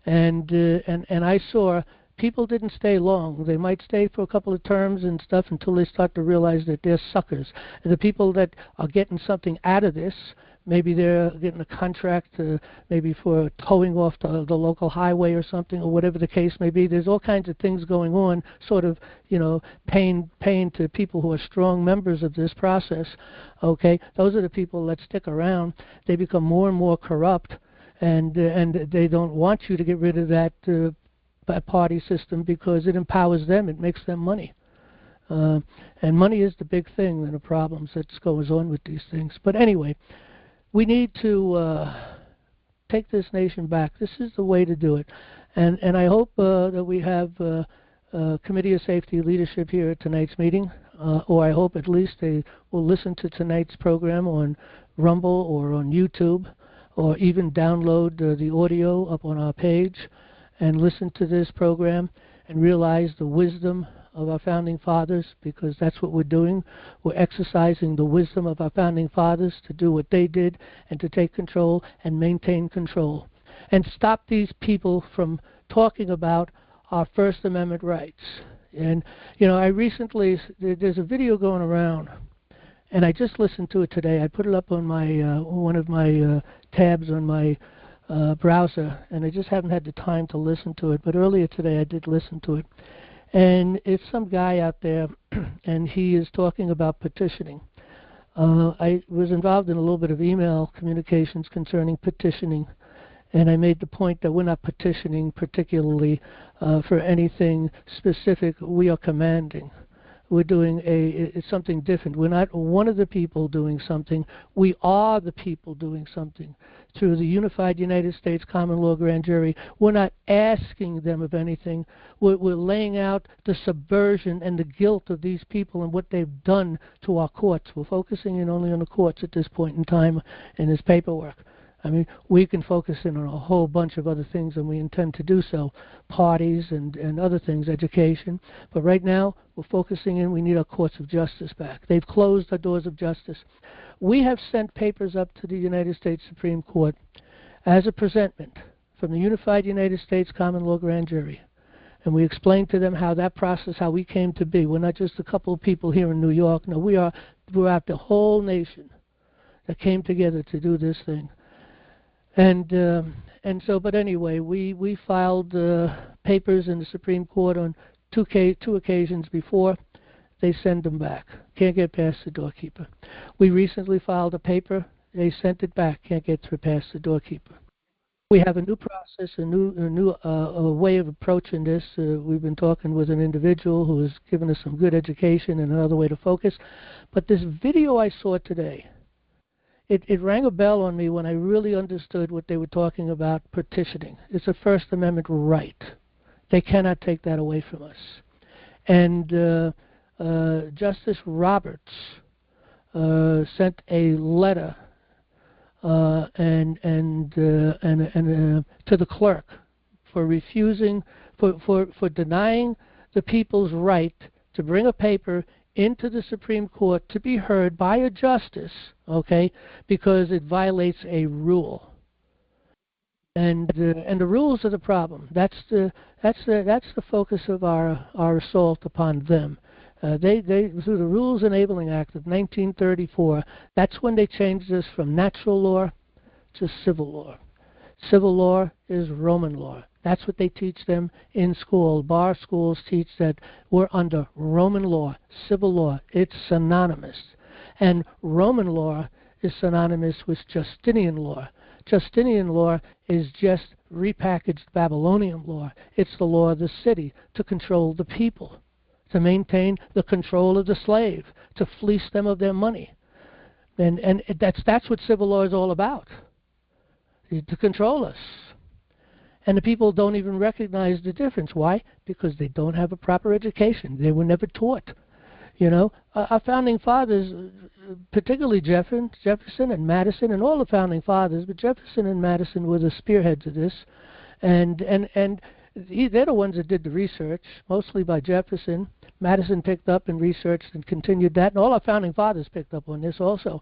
and I saw people didn't stay long. They might stay for a couple of terms and stuff until they start to realize that they're suckers. And the people that are getting something out of this, maybe they're getting a contract maybe for towing off the local highway or something, or whatever the case may be. There's all kinds of things going on, sort of, paying to people who are strong members of this process. Okay, those are the people that stick around. They become more and more corrupt, and they don't want you to get rid of that party system because it empowers them. It makes them money. And money is the big thing and the problems that goes on with these things. But anyway, we need to take this nation back. This is the way to do it. And I hope that we have Committee of Safety leadership here at tonight's meeting, or I hope at least they will listen to tonight's program on Rumble or on YouTube, or even download the audio up on our page and listen to this program and realize the wisdom of our founding fathers, because that's what we're doing. We're exercising the wisdom of our founding fathers to do what they did and to take control and maintain control. And stop these people from talking about our First Amendment rights. And, I recently, there's a video going around, And I just listened to it today. I put it up on my one of my tabs on my browser, and I just haven't had the time to listen to it. But earlier today I did listen to it. And it's some guy out there, and he is talking about petitioning. I was involved in a little bit of email communications concerning petitioning, and I made the point that we're not petitioning particularly for anything specific. We are commanding. We're doing it's something different. We're not one of the people doing something. We are the people doing something. Through the Unified United States Common Law Grand Jury, we're not asking them of anything. We're laying out the subversion and the guilt of these people and what they've done to our courts. We're focusing in only on the courts at this point in time in this paperwork. I mean, we can focus in on a whole bunch of other things, and we intend to do so, parties and other things, education. But right now, we're focusing in, we need our courts of justice back. They've closed our doors of justice. We have sent papers up to the United States Supreme Court as a presentment from the Unified United States Common Law Grand Jury. And we explained to them how that process, how we came to be. We're not just a couple of people here in New York. No, we're out the whole nation that came together to do this thing. And so, but anyway, we filed papers in the Supreme Court on two occasions before. They send them back. Can't get past the doorkeeper. We recently filed a paper. They sent it back. Can't get through past the doorkeeper. We have a new process, a new way of approaching this. We've been talking with an individual who has given us some good education and another way to focus. But this video I saw today, it rang a bell on me when I really understood what they were talking about petitioning. It's a First Amendment right. They cannot take that away from us. And Justice Roberts sent a letter to the clerk for refusing, for denying the people's right to bring a paper into the Supreme Court to be heard by a justice, okay, because it violates a rule. And the rules are the problem. That's the focus of our assault upon them. They through the Rules Enabling Act of 1934, that's when they changed this from natural law to civil law. Civil law is Roman law. That's what they teach them in school. Bar schools teach that we're under Roman law, civil law. It's synonymous. And Roman law is synonymous with Justinian law. Justinian law is just repackaged Babylonian law. It's the law of the city to control the people, to maintain the control of the slave, to fleece them of their money. And that's what civil law is all about, to control us. And the people don't even recognize the difference. Why? Because they don't have a proper education. They were never taught. You know, our founding fathers, particularly Jefferson and Madison, and all the founding fathers, but Jefferson and Madison were the spearheads of this. And they're the ones that did the research, mostly by Jefferson. Madison picked up and researched and continued that, and all our founding fathers picked up on this also.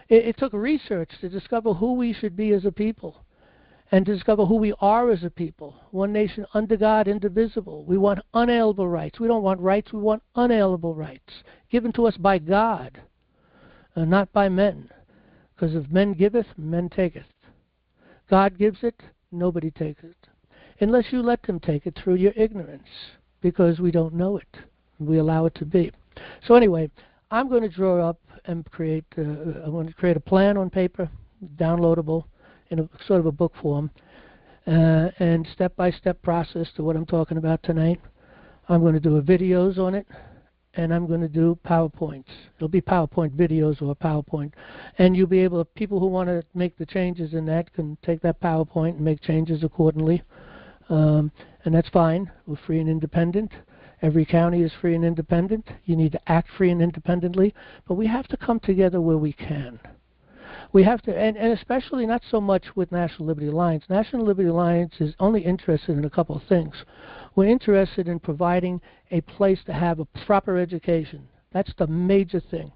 It took research to discover who we should be as a people, and to discover who we are as a people. One nation under God, indivisible. We want unalienable rights. We don't want rights, we want unalienable rights, given to us by God, not by men. Because if men giveth, men taketh. God gives it, nobody takes it. Unless you let them take it through your ignorance, because we don't know it. We allow it to be. So anyway, I'm going to draw up and create, I want to create a plan on paper, downloadable, in a sort of a book form, and step-by-step process to what I'm talking about tonight. I'm going to do videos on it, and I'm going to do PowerPoints. It'll be PowerPoint videos or PowerPoint. And you'll be able to, people who want to make the changes in that can take that PowerPoint and make changes accordingly. And that's fine. We're free and independent. Every county is free and independent. You need to act free and independently. But we have to come together where we can. We have to, and especially not so much with National Liberty Alliance. National Liberty Alliance is only interested in a couple of things. We're interested in providing a place to have a proper education. That's the major thing.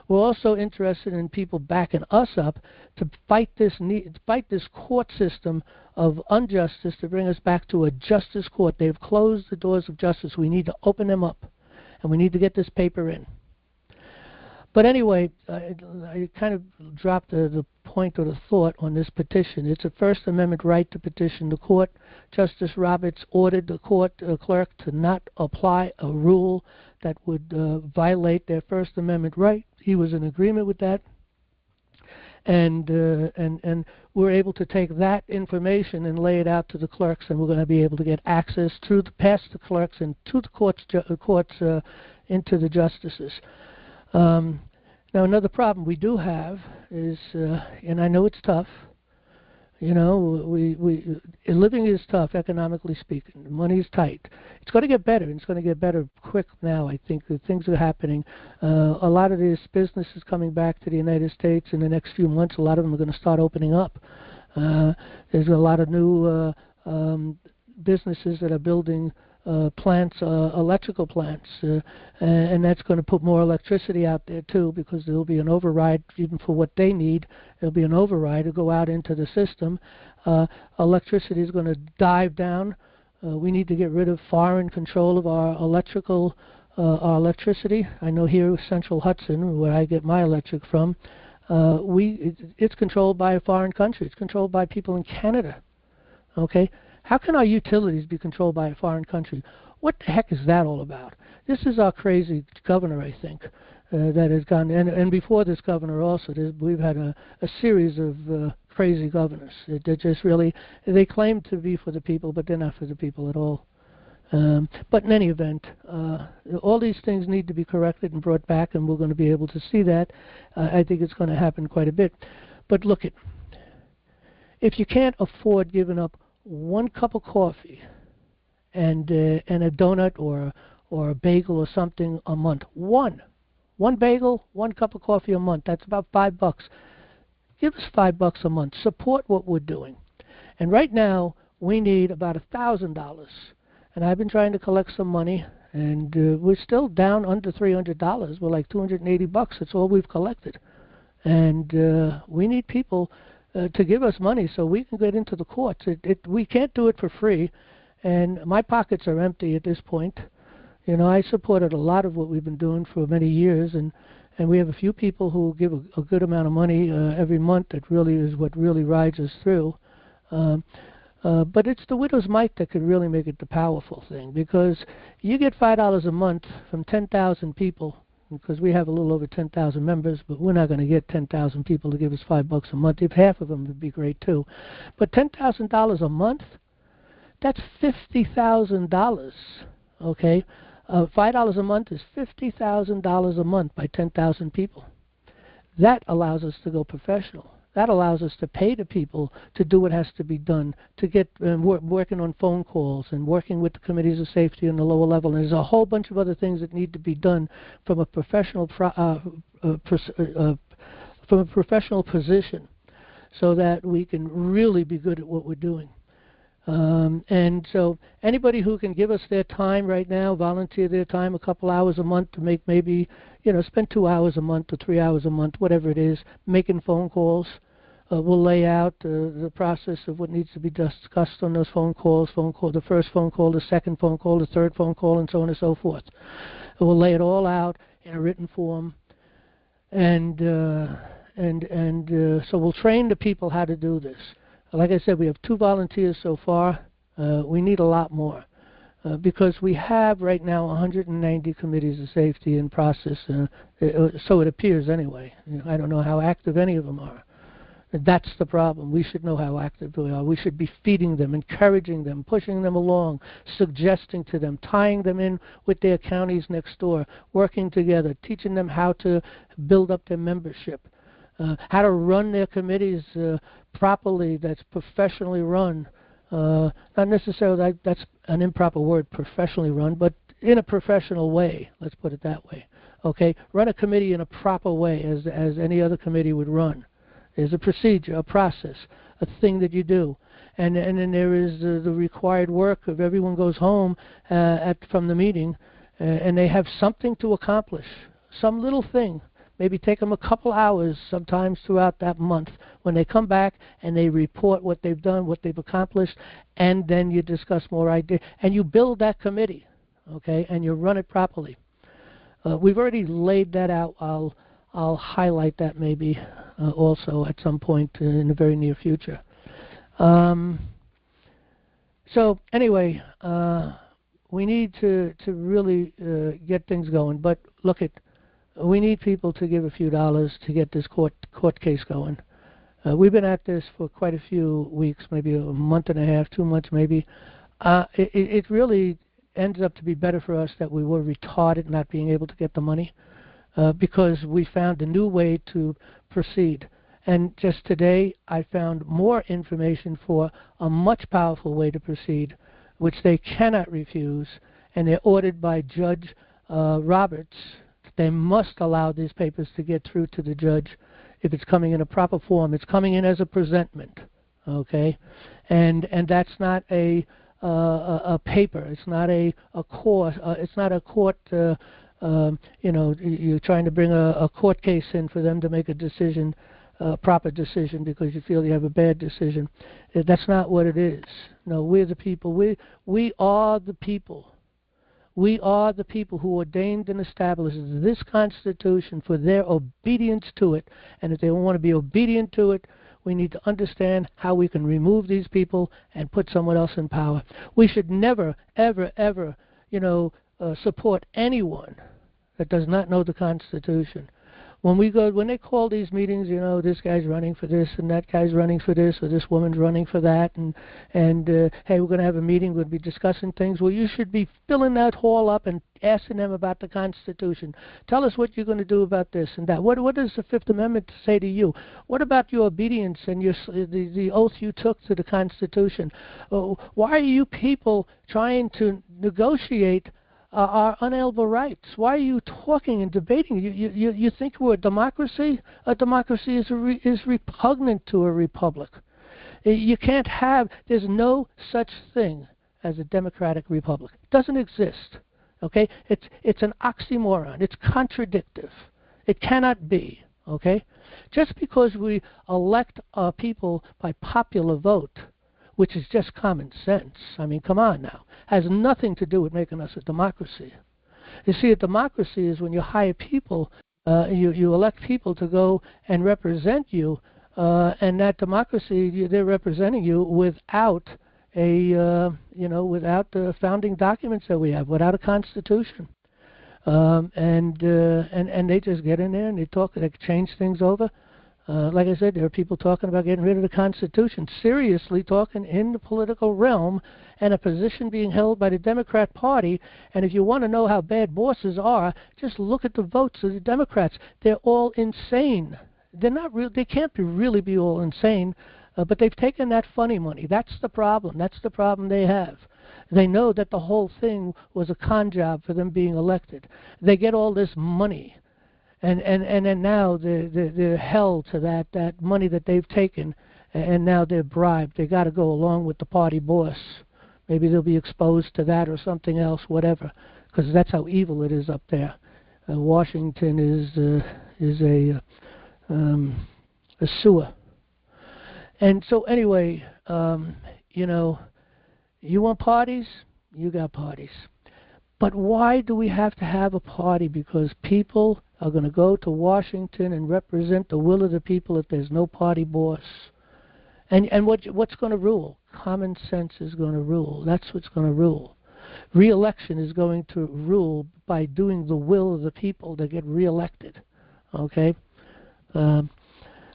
We're also interested in people backing us up to fight this court system of injustice, to bring us back to a justice court. They've closed the doors of justice. We need to open them up, and we need to get this paper in. But anyway, I kind of dropped the point or the thought on this petition. It's a First Amendment right to petition the court. Justice Roberts ordered the court clerk to not apply a rule that would violate their First Amendment right. He was in agreement with that. And we're able to take that information and lay it out to the clerks, and we're going to be able to get access past the clerks and to the courts into the justices. Now, another problem we do have is, and I know it's tough. You know, living is tough, economically speaking. Money is tight. It's going to get better, and it's going to get better quick now. I think that things are happening. A lot of this business is coming back to the United States in the next few months. A lot of them are going to start opening up. There's a lot of new businesses that are building plants, electrical plants, and that's going to put more electricity out there too, because there will be an override even for what they need. There'll be an override to go out into the system. Electricity is going to dive down. We need to get rid of foreign control of our electricity. I know here with Central Hudson, where I get my electric from, it's controlled by a foreign country. It's controlled by people in Canada. Okay. How can our utilities be controlled by a foreign country? What the heck is that all about? This is our crazy governor, I think, that has gone. And before this governor also, we've had a series of crazy governors. They just really, they claim to be for the people, but they're not for the people at all. But in any event, all these things need to be corrected and brought back, and we're going to be able to see that. I think it's going to happen quite a bit. But look, if you can't afford giving up one cup of coffee and a donut or a bagel or something a month. One bagel, one cup of coffee a month. That's about $5. Give us $5 a month. Support what we're doing. And right now we need about $1,000. And I've been trying to collect some money, and we're still down under $300. We're like $280. That's all we've collected. And we need people to give us money so we can get into the courts. We can't do it for free, and my pockets are empty at this point. You know, I supported a lot of what we've been doing for many years, and we have a few people who give a good amount of money every month. That really is what really rides us through. But it's the widow's mite that can really make it the powerful thing, because you get $5 a month from 10,000 people, because we have a little over 10,000 members, but we're not going to get 10,000 people to give us $5 a month. If half of them would be great too. But $10,000 a month, that's $50,000. Okay, $5 a month is $50,000 a month by 10,000 people. That allows us to go professional. That allows us to pay the people to do what has to be done, to get working on phone calls and working with the committees of safety on the lower level. And there's a whole bunch of other things that need to be done from a professional position, so that we can really be good at what we're doing. And so anybody who can give us their time right now, volunteer their time a couple hours a month to make maybe, spend 2 hours a month or 3 hours a month, whatever it is, making phone calls. We'll lay out the process of what needs to be discussed on those phone calls, the first phone call, the second phone call, the third phone call, and so on and so forth. And we'll lay it all out in a written form. And so we'll train the people how to do this. Like I said, we have 2 volunteers so far. We need a lot more because we have right now 190 committees of safety in process. So it appears anyway. I don't know how active any of them are. That's the problem. We should know how active they are. We should be feeding them, encouraging them, pushing them along, suggesting to them, tying them in with their counties next door, working together, teaching them how to build up their membership. How to run their committees properly, that's professionally run. Not necessarily, that's an improper word, professionally run, but in a professional way, let's put it that way. Okay, run a committee in a proper way as any other committee would run. There's a procedure, a process, a thing that you do. And then there is the required work of everyone goes home from the meeting and they have something to accomplish, some little thing. Maybe take them a couple hours sometimes throughout that month when they come back and they report what they've done, what they've accomplished, and then you discuss more ideas. And you build that committee, okay, and you run it properly. We've already laid that out. I'll I'll highlight that maybe also at some point in the very near future. So anyway, we need to really get things going. But look, we need people to give a few dollars to get this court case going. We've been at this for quite a few weeks, maybe a month and a half, 2 months maybe. It really ended up to be better for us that we were retarded not being able to get the money because we found a new way to proceed. And just today I found more information for a much powerful way to proceed, which they cannot refuse, and they're ordered by Judge Roberts. They must allow these papers to get through to the judge if it's coming in a proper form. It's coming in as a presentment, okay? And that's not a paper. It's not a court. It's not a court. You're trying to bring a court case in for them to make a decision, a proper decision, because you feel you have a bad decision. That's not what it is. No, we're the people. We are the people. We are the people who ordained and established this Constitution for their obedience to it. And if they want to be obedient to it, we need to understand how we can remove these people and put someone else in power. We should never, ever, ever, support anyone that does not know the Constitution. When they call these meetings, this guy's running for this and that guy's running for this or this woman's running for that, and hey, we're going to have a meeting, we'll be discussing things. Well, you should be filling that hall up and asking them about the Constitution. Tell us what you're going to do about this and that. What does the Fifth Amendment say to you? What about your obedience and the oath you took to the Constitution? Why are you people trying to negotiate our unalienable rights? Why are you talking and debating? You think we're a democracy? A democracy is repugnant to a republic. You can't have. There's no such thing as a democratic republic. It doesn't exist. Okay? It's an oxymoron. It's contradictive. It cannot be. Okay? Just because we elect our people by popular vote, which is just common sense. I mean, come on now. Has nothing to do with making us a democracy. You see, a democracy is when you hire people, you elect people to go and represent you, and that democracy, they're representing you without without the founding documents that we have, without a constitution. And they just get in there and they talk, they change things over. Like I said, there are people talking about getting rid of the Constitution, seriously talking in the political realm, and a position being held by the Democrat Party. And if you want to know how bad bosses are, just look at the votes of the Democrats. They're all insane. They're not real. They can't really be all insane, but they've taken that funny money. That's the problem. That's the problem they have. They know that the whole thing was a con job for them being elected. They get all this money. And then now they're held to that money that they've taken, and now they're bribed. They got to go along with the party boss. Maybe they'll be exposed to that or something else, whatever, because that's how evil it is up there. Washington is a sewer. And so anyway, you want parties? You got parties. But why do we have to have a party? Because people are going to go to Washington and represent the will of the people if there's no party boss. And what's going to rule? Common sense is going to rule. That's what's going to rule. Re-election is going to rule by doing the will of the people that get re-elected. Okay?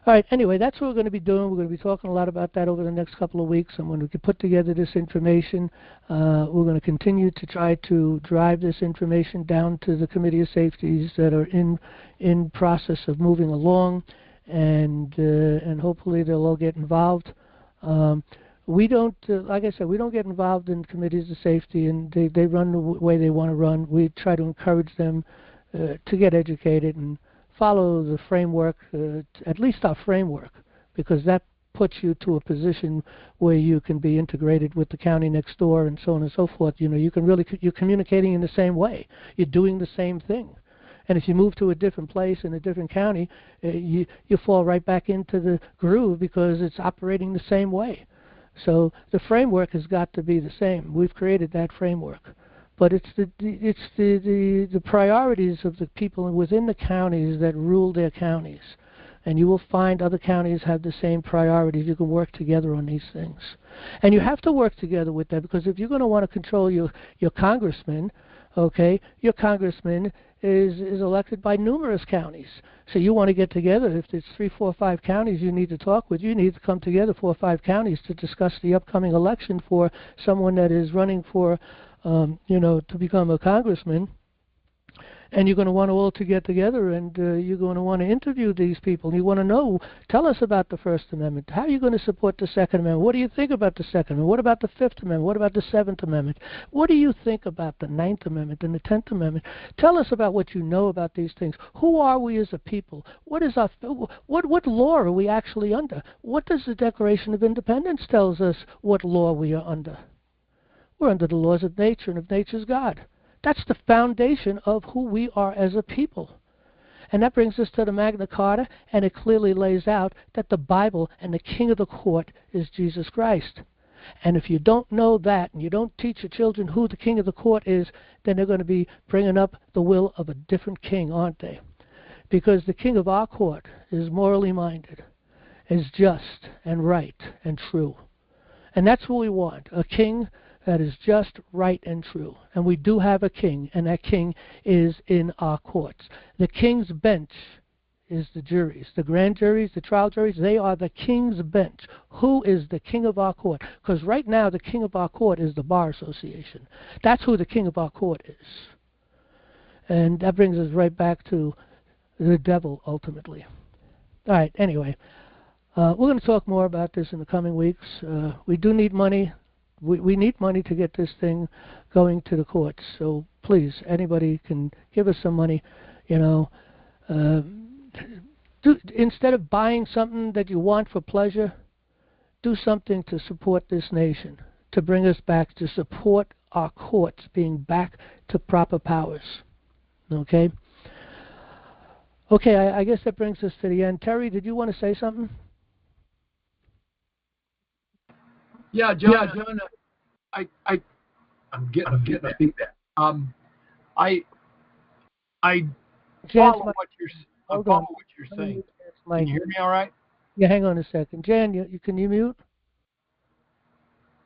All right, anyway, that's what we're going to be doing. We're going to be talking a lot about that over the next couple of weeks. And when we can put together this information, we're going to continue to try to drive this information down to the Committee of Safeties that are in process of moving along, and hopefully they'll all get involved. We don't, like I said, we don't get involved in committees of safety, and they run the way they want to run. We try to encourage them to get educated and follow the framework, at least our framework, because that puts you to a position where you can be integrated with the county next door and so on and so forth. You're communicating in the same way. You're doing the same thing. And if you move to a different place in a different county, you fall right back into the groove because it's operating the same way. So the framework has got to be the same. We've created that framework. but it's the priorities of the people within the counties that rule their counties. And you will find other counties have the same priorities. You can work together on these things. And you have to work together with that, because if you're going to want to control your congressman, okay, your congressman is elected by numerous counties. So you want to get together. If there's 3, 4, 5 counties you need to talk with, you need to come together, 4 or 5 counties, to discuss the upcoming election for someone that is running for, to become a congressman. And you're going to want to all to get together, and you're going to want to interview these people. You want to know, tell us about the First Amendment. How are you going to support the Second Amendment? What do you think about the Second Amendment? What about the Fifth Amendment? What about the Seventh Amendment? What do you think about the Ninth Amendment and the 10th Amendment? Tell us about what you know about these things. Who are we as a people? What law are we actually under? What does the Declaration of Independence tells us what law we are under? We're under the laws of nature and of nature's God. That's the foundation of who we are as a people. And that brings us to the Magna Carta, and it clearly lays out that the Bible and the king of the court is Jesus Christ. And if you don't know that, and you don't teach your children who the king of the court is, then they're going to be bringing up the will of a different king, aren't they? Because the king of our court is morally minded, is just and right and true. And that's what we want, a king that is just, right, and true. And we do have a king, and that king is in our courts. The king's bench is the juries. The grand juries, the trial juries, they are the king's bench. Who is the king of our court? Because right now the king of our court is the Bar Association. That's who the king of our court is. And that brings us right back to the devil, ultimately. All right, anyway, we're going to talk more about this in the coming weeks. We do need money. We need money to get this thing going to the courts. So please, anybody can give us some money. Instead of buying something that you want for pleasure, do something to support this nation, to bring us back, to support our courts being back to proper powers. Okay? Okay, I guess that brings us to the end. Terry, did you want to say something? Yeah, John. I'm getting feedback. I follow what you're saying. Can you hear me all right? Yeah, hang on a second. Jan, can you mute?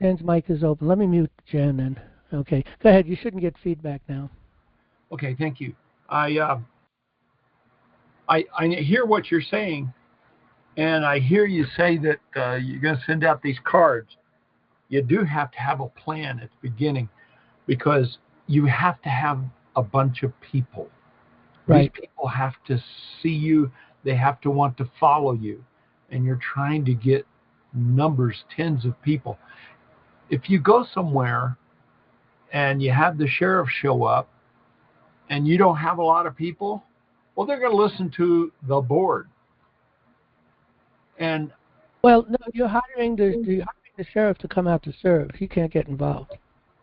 Jan's mic is open. Let me mute Jan then. Okay, go ahead. You shouldn't get feedback now. Okay, thank you. I hear what you're saying, and I hear you say that you're going to send out these cards. You do have to have a plan at the beginning, because you have to have a bunch of people. Right. These people have to see you. They have to want to follow you. And you're trying to get numbers, tens of people. If you go somewhere and you have the sheriff show up and you don't have a lot of people, well, they're going to listen to the board. And well, no, you're hiring the sheriff to come out to serve. He can't get involved.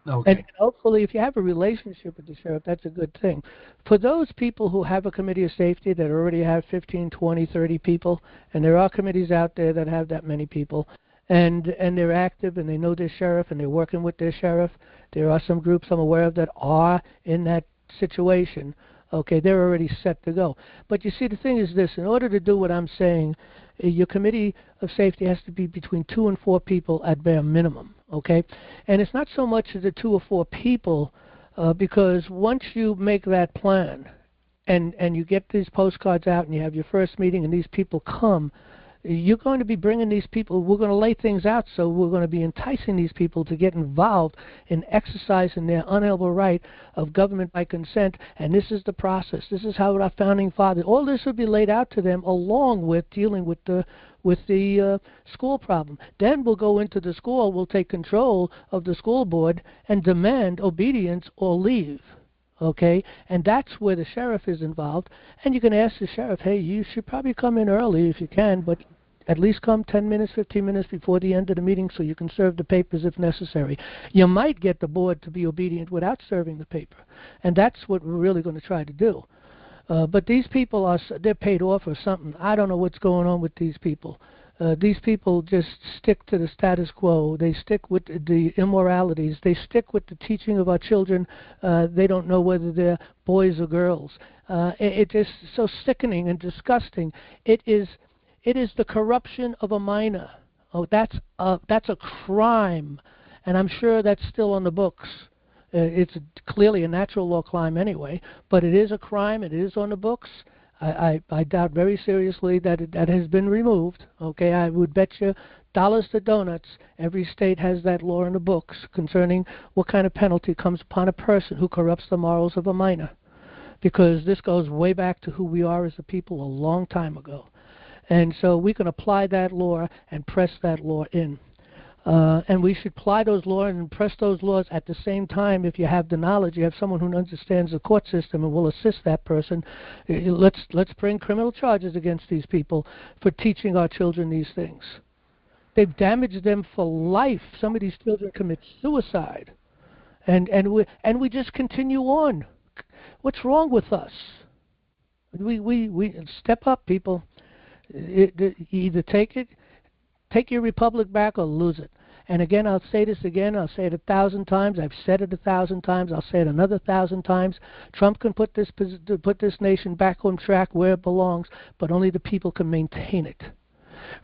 Okay. And hopefully, if you have a relationship with the sheriff, that's a good thing. For those people who have a committee of safety that already have 15, 20, 30 people, and there are committees out there that have that many people, and they're active and they know their sheriff and they're working with their sheriff, there are some groups I'm aware of that are in that situation. Okay, they're already set to go. But you see, the thing is this: in order to do what I'm saying, your committee of safety has to be between 2 and 4 people at bare minimum. Okay, and it's not so much the 2 or 4 people, because once you make that plan, and you get these postcards out, and you have your first meeting, and these people come, you're going to be bringing these people. We're going to lay things out, so we're going to be enticing these people to get involved in exercising their unalienable right of government by consent. And this is the process. This is how our founding fathers. All this will be laid out to them, along with dealing with the school problem. Then we'll go into the school. We'll take control of the school board and demand obedience or leave. Okay, and that's where the sheriff is involved. And you can ask the sheriff, hey, you should probably come in early if you can, but at least come 10 minutes, 15 minutes before the end of the meeting so you can serve the papers if necessary. You might get the board to be obedient without serving the paper, and that's what we're really going to try to do. But these people they're paid off or something. I don't know what's going on with these people. These people just stick to the status quo. They stick with the immoralities. They stick with the teaching of our children. They don't know whether they're boys or girls. It is so sickening and disgusting. It is the corruption of a minor. Oh, that's a crime, and I'm sure that's still on the books. It's clearly a natural law crime anyway, but it is a crime. It is on the books. I doubt very seriously that that has been removed. Okay, I would bet you dollars to donuts every state has that law in the books concerning what kind of penalty comes upon a person who corrupts the morals of a minor, because this goes way back to who we are as a people a long time ago. And so we can apply that law and press that law in. And we should apply those laws and press those laws at the same time. If you have the knowledge, you have someone who understands the court system and will assist that person. Let's bring criminal charges against these people for teaching our children these things. They've damaged them for life. Some of these children commit suicide, and we just continue on. What's wrong with us? We step up, people. Either take your republic back or lose it. And again, I'll say this again. I'll say it 1,000 times. I've said it 1,000 times. I'll say it another 1,000 times. Trump can put this nation back on track where it belongs, but only the people can maintain it.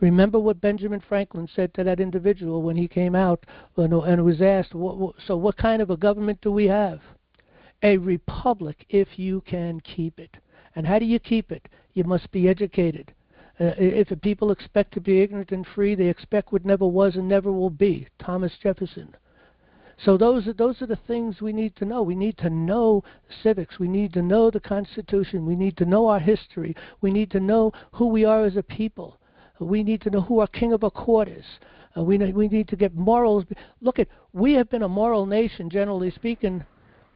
Remember what Benjamin Franklin said to that individual when he came out and was asked, so what kind of a government do we have? A republic, if you can keep it. And how do you keep it? You must be educated. If the people expect to be ignorant and free, they expect what never was and never will be. Thomas Jefferson. So those are the things we need to know. We need to know civics. We need to know the Constitution. We need to know our history. We need to know who we are as a people. We need to know who our king of our court is. We need to get morals. Look, we have been a moral nation, generally speaking,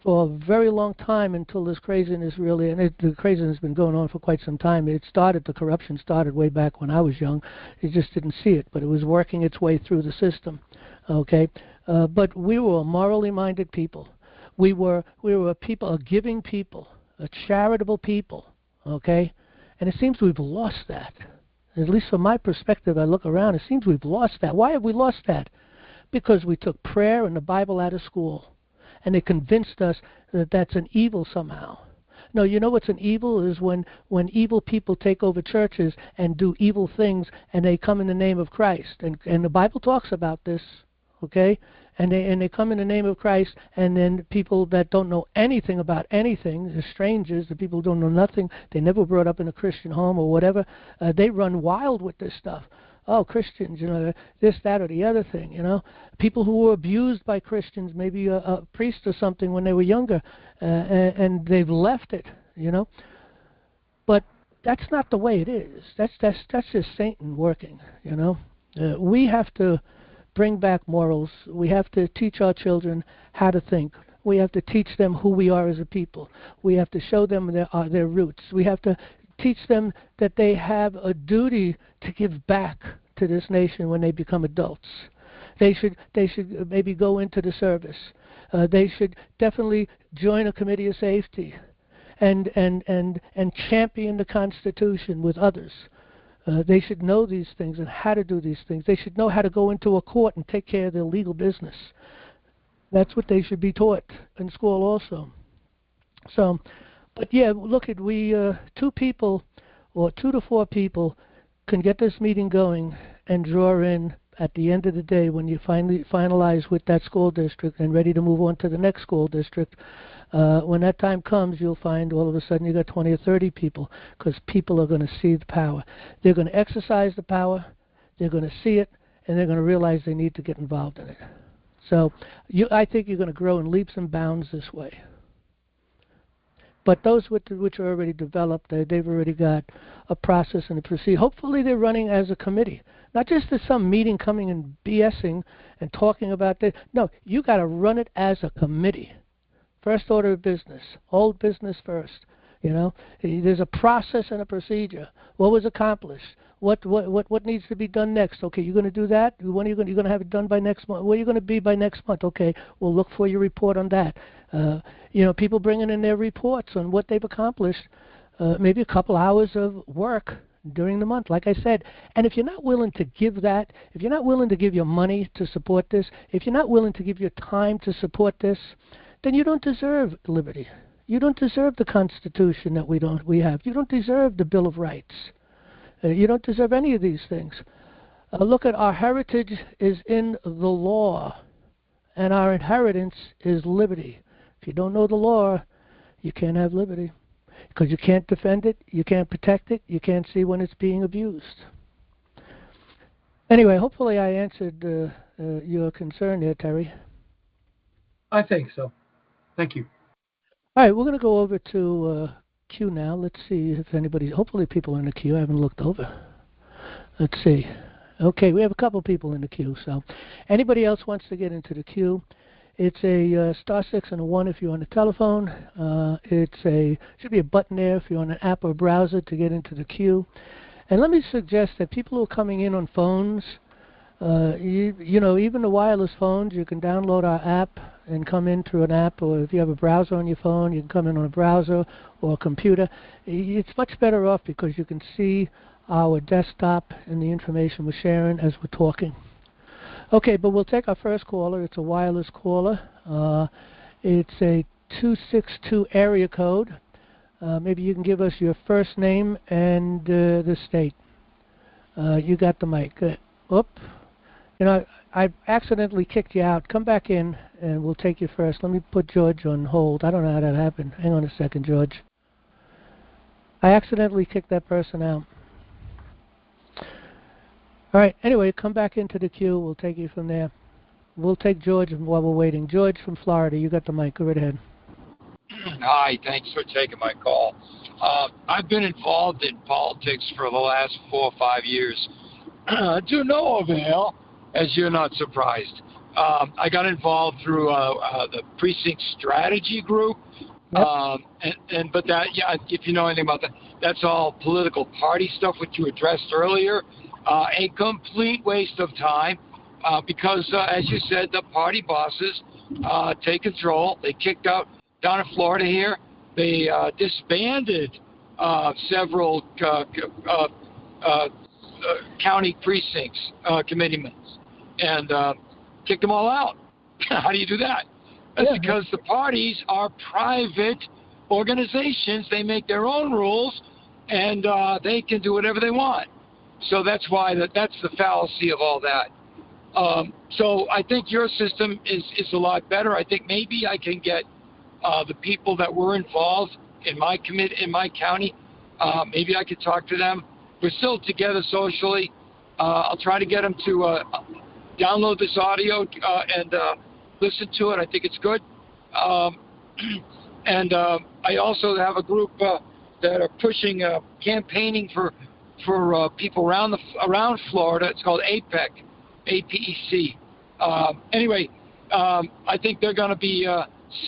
for a very long time until this craziness really, and the craziness has been going on for quite some time. The corruption started way back when I was young. You just didn't see it, but it was working its way through the system. Okay, but we were a morally minded people. We were a people, a giving people, a charitable people. Okay, and it seems we've lost that. At least from my perspective, I look around, it seems we've lost that. Why have we lost that? Because we took prayer and the Bible out of school. And they convinced us that that's an evil somehow. No, you know what's an evil is when evil people take over churches and do evil things, and they come in the name of Christ. And the Bible talks about this, okay? And they come in the name of Christ, and then people that don't know anything about anything, the strangers, the people who don't know nothing, they never brought up in a Christian home or whatever, they run wild with this stuff. Oh, Christians, this, that, or the other thing, People who were abused by Christians, maybe a priest or something when they were younger, and they've left it, But that's not the way it is. That's just Satan working, We have to bring back morals. We have to teach our children how to think. We have to teach them who we are as a people. We have to show them their roots. We have to teach them that they have a duty to give back to this nation when they become adults. They should maybe go into the service. They should definitely join a committee of safety and champion the Constitution with others. They should know these things and how to do these things. They should know how to go into a court and take care of their legal business. That's what they should be taught in school also. So, but yeah, look at 2 people or 2 to 4 people can get this meeting going and draw in at the end of the day when you finally finalize with that school district and ready to move on to the next school district. When that time comes, you'll find all of a sudden you got 20 or 30 people, because people are going to see the power. They're going to exercise the power. They're going to see it, and they're going to realize they need to get involved in it. So I think you're going to grow in leaps and bounds this way. But those which are already developed, they've already got a process and a procedure. Hopefully they're running as a committee, not just as some meeting coming and BSing and talking about this. No, you got to run it as a committee. First order of business, old business first. There's a process and a procedure. What was accomplished? What needs to be done next? Okay, you're going to do that. When are you're going to have it done by next month? Where are you going to be by next month? Okay, we'll look for your report on that. People bringing in their reports on what they've accomplished. Maybe a couple hours of work during the month, like I said. And if you're not willing to give that, if you're not willing to give your money to support this, if you're not willing to give your time to support this, then you don't deserve liberty. You don't deserve the Constitution that we have. You don't deserve the Bill of Rights. You don't deserve any of these things. Look at our heritage is in the law, and our inheritance is liberty. If you don't know the law, you can't have liberty. Because you can't defend it, you can't protect it, you can't see when it's being abused. Anyway, hopefully I answered your concern there, Terry. I think so. Thank you. All right, we're going to go over to queue now. Let's see if anybody, hopefully people are in the queue. I haven't looked over. Let's see. Okay, we have a couple people in the queue, so anybody else wants to get into the queue, it's a *6 and a 1 if you're on the telephone. Should be a button there if you're on an app or browser to get into the queue. And let me suggest that people who are coming in on phones, even the wireless phones, you can download our app and come in through an app, or if you have a browser on your phone, you can come in on a browser or a computer. It's much better off because you can see our desktop and the information we're sharing as we're talking. Okay, but we'll take our first caller. It's a wireless caller. It's a 262 area code. Maybe you can give us your first name and the state. You got the mic. Whoop. I accidentally kicked you out. Come back in, and we'll take you first. Let me put George on hold. I don't know how that happened. Hang on a second, George. I accidentally kicked that person out. All right, anyway, come back into the queue. We'll take you from there. We'll take George while we're waiting. George from Florida, you got the mic. Go right ahead. Hi, thanks for taking my call. I've been involved in politics for the last 4 or 5 years. To no avail, as you're not surprised. I got involved through the precinct strategy group. Yep. But that, yeah, if you know anything about that, that's all political party stuff, which you addressed earlier. A complete waste of time because, as you said, the party bosses take control. They kicked out, down in Florida here, they disbanded several county precincts, committeemen, and kicked them all out. How do you do that? That's because the parties are private organizations. They make their own rules, and they can do whatever they want. So that's why that's the fallacy of all that. So I think your system is a lot better. I think maybe I can get the people that were involved in my county. Maybe I could talk to them. We're still together socially. I'll try to get them to download this audio and listen to it. I think it's good. And I also have a group that are pushing campaigning for people around Florida. It's called APEC, APEC. Anyway, I think they're going to be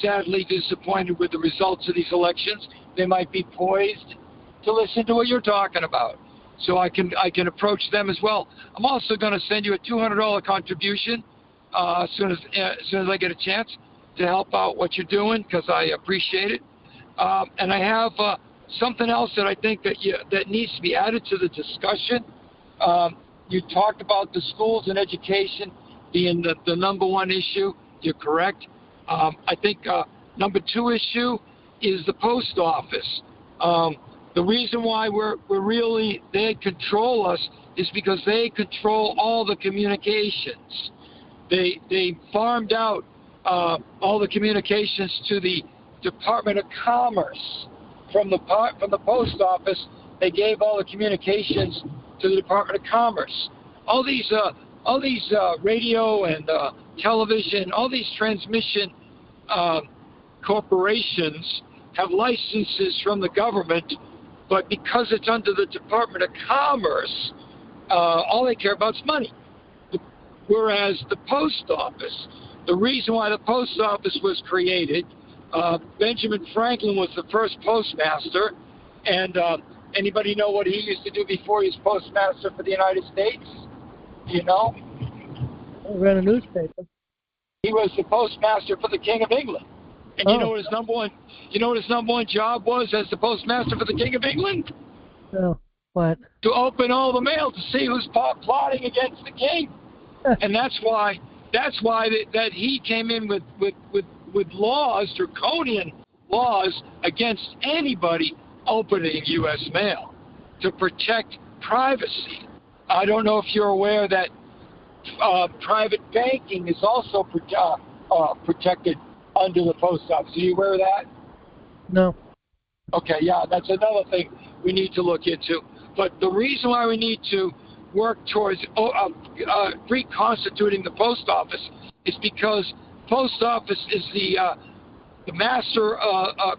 sadly disappointed with the results of these elections. They might be poised to listen to what you're talking about. So I can approach them as well. I'm also going to send you a $200 contribution as soon as I get a chance to help out what you're doing, because I appreciate it. And I have something else that I think that needs to be added to the discussion. You talked about the schools and education being the number one issue. You're correct. I think number two issue is the post office. The reason why they control us is because they control all the communications. They farmed out all the communications to the Department of Commerce. From the post office, they gave all the communications to the Department of Commerce. All these radio and television, all these transmission corporations have licenses from the government, but because it's under the Department of Commerce, all they care about is money. Whereas the post office, the reason why the post office was created, Benjamin Franklin was the first postmaster, and anybody know what he used to do before he was postmaster for the United States? You know? I ran a newspaper. He was the postmaster for the King of England. And you know what his number one job was as the postmaster for the King of England? No. What? To open all the mail to see who's plotting against the king. And that's why that he came in with laws, draconian laws, against anybody opening U.S. mail to protect privacy. I don't know if you're aware that private banking is also protected under the post office. Are you aware of that? No. Okay, yeah, that's another thing we need to look into. But the reason why we need to work towards reconstituting the post office is because post office is the master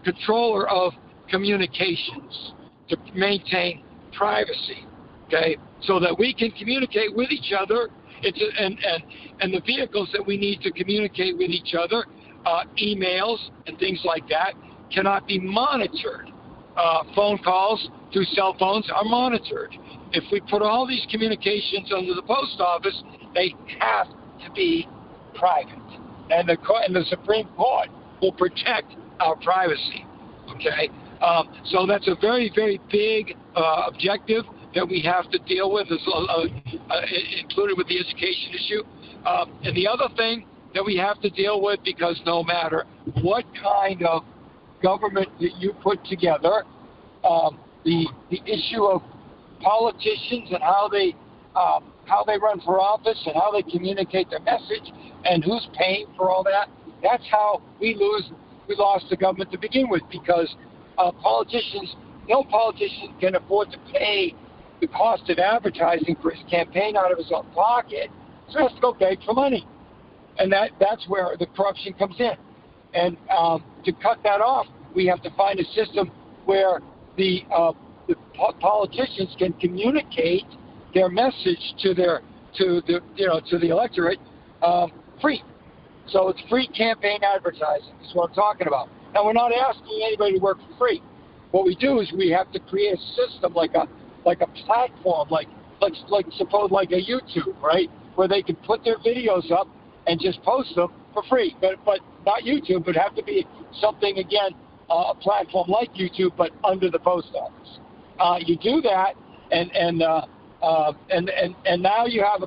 controller of communications to maintain privacy, okay, so that we can communicate with each other. And the vehicles that we need to communicate with each other, emails and things like that, cannot be monitored. Phone calls through cell phones are monitored. If we put all these communications under the post office, they have to be private. And the Supreme Court will protect our privacy. Okay? So that's a very, very big objective that we have to deal with, included with the education issue. And the other thing that we have to deal with, because no matter what kind of government that you put together, the issue of politicians and how they run for office and how they communicate their message and who's paying for all that, that's how we lost the government to begin with, because no politician can afford to pay the cost of advertising for his campaign out of his own pocket, so he has to go beg for money. And that's where the corruption comes in. And to cut that off, we have to find a system where the politicians can communicate their message to the electorate free. So it's free campaign advertising. That's what I'm talking about. Now, we're not asking anybody to work for free. What we do is we have to create a system like a platform, like suppose like a YouTube, right, where they can put their videos up and just post them for free. But not YouTube, but have to be something, again, a platform like YouTube, but under the post office. You do that, and now you have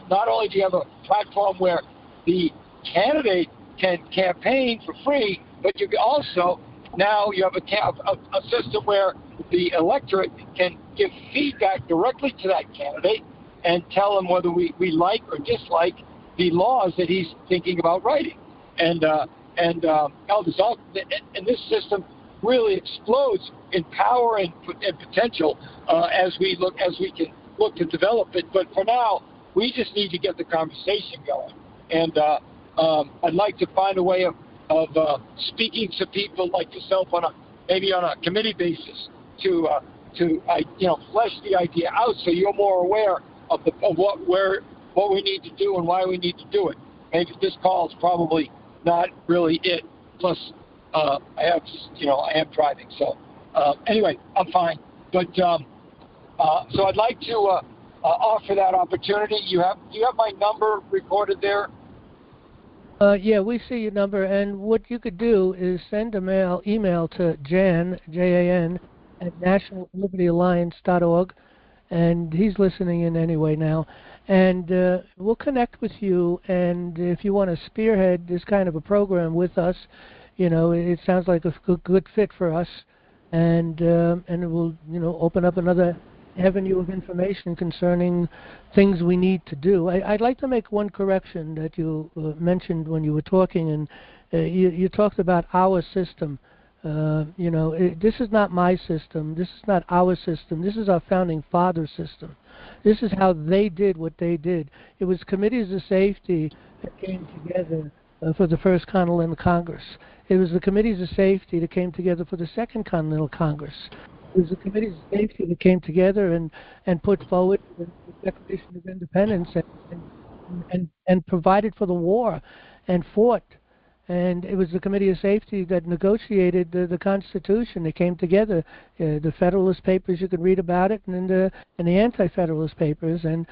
not only do you have a platform where the candidate can campaign for free, but you also now you have a system where the electorate can give feedback directly to that candidate and tell him whether we like or dislike the laws that he's thinking about writing. And this system really explodes in power and potential as we can look to develop it. But for now, we just need to get the conversation going. And I'd like to find a way of speaking to people like yourself maybe on a committee basis to flesh the idea out, so you're more aware of what we need to do and why we need to do it. Maybe this call is probably not really it. Plus, I am driving, so anyway, I'm fine. But so I'd like to offer that opportunity. Do you have my number recorded there? Yeah, we see your number, and what you could do is send email to Jan, Jan, at nationallibertyalliance.org, and he's listening in anyway now. And we'll connect with you, and if you want to spearhead this kind of a program with us, it sounds like a good fit for us, and it will, open up another avenue of information concerning things we need to do. I'd like to make one correction that you mentioned when you were talking, and you talked about our system. This is not my system. This is not our system. This is our founding fathers' system. This is how they did what they did. It was committees of safety that came together for the First Continental Congress. It was the committees of safety that came together for the Second Continental Congress. It was the committees of safety that came together and put forward the Declaration of Independence and provided for the war and fought. And it was the Committee of Safety that negotiated the Constitution. They came together, the Federalist Papers, you could read about it, and the Anti-Federalist Papers, and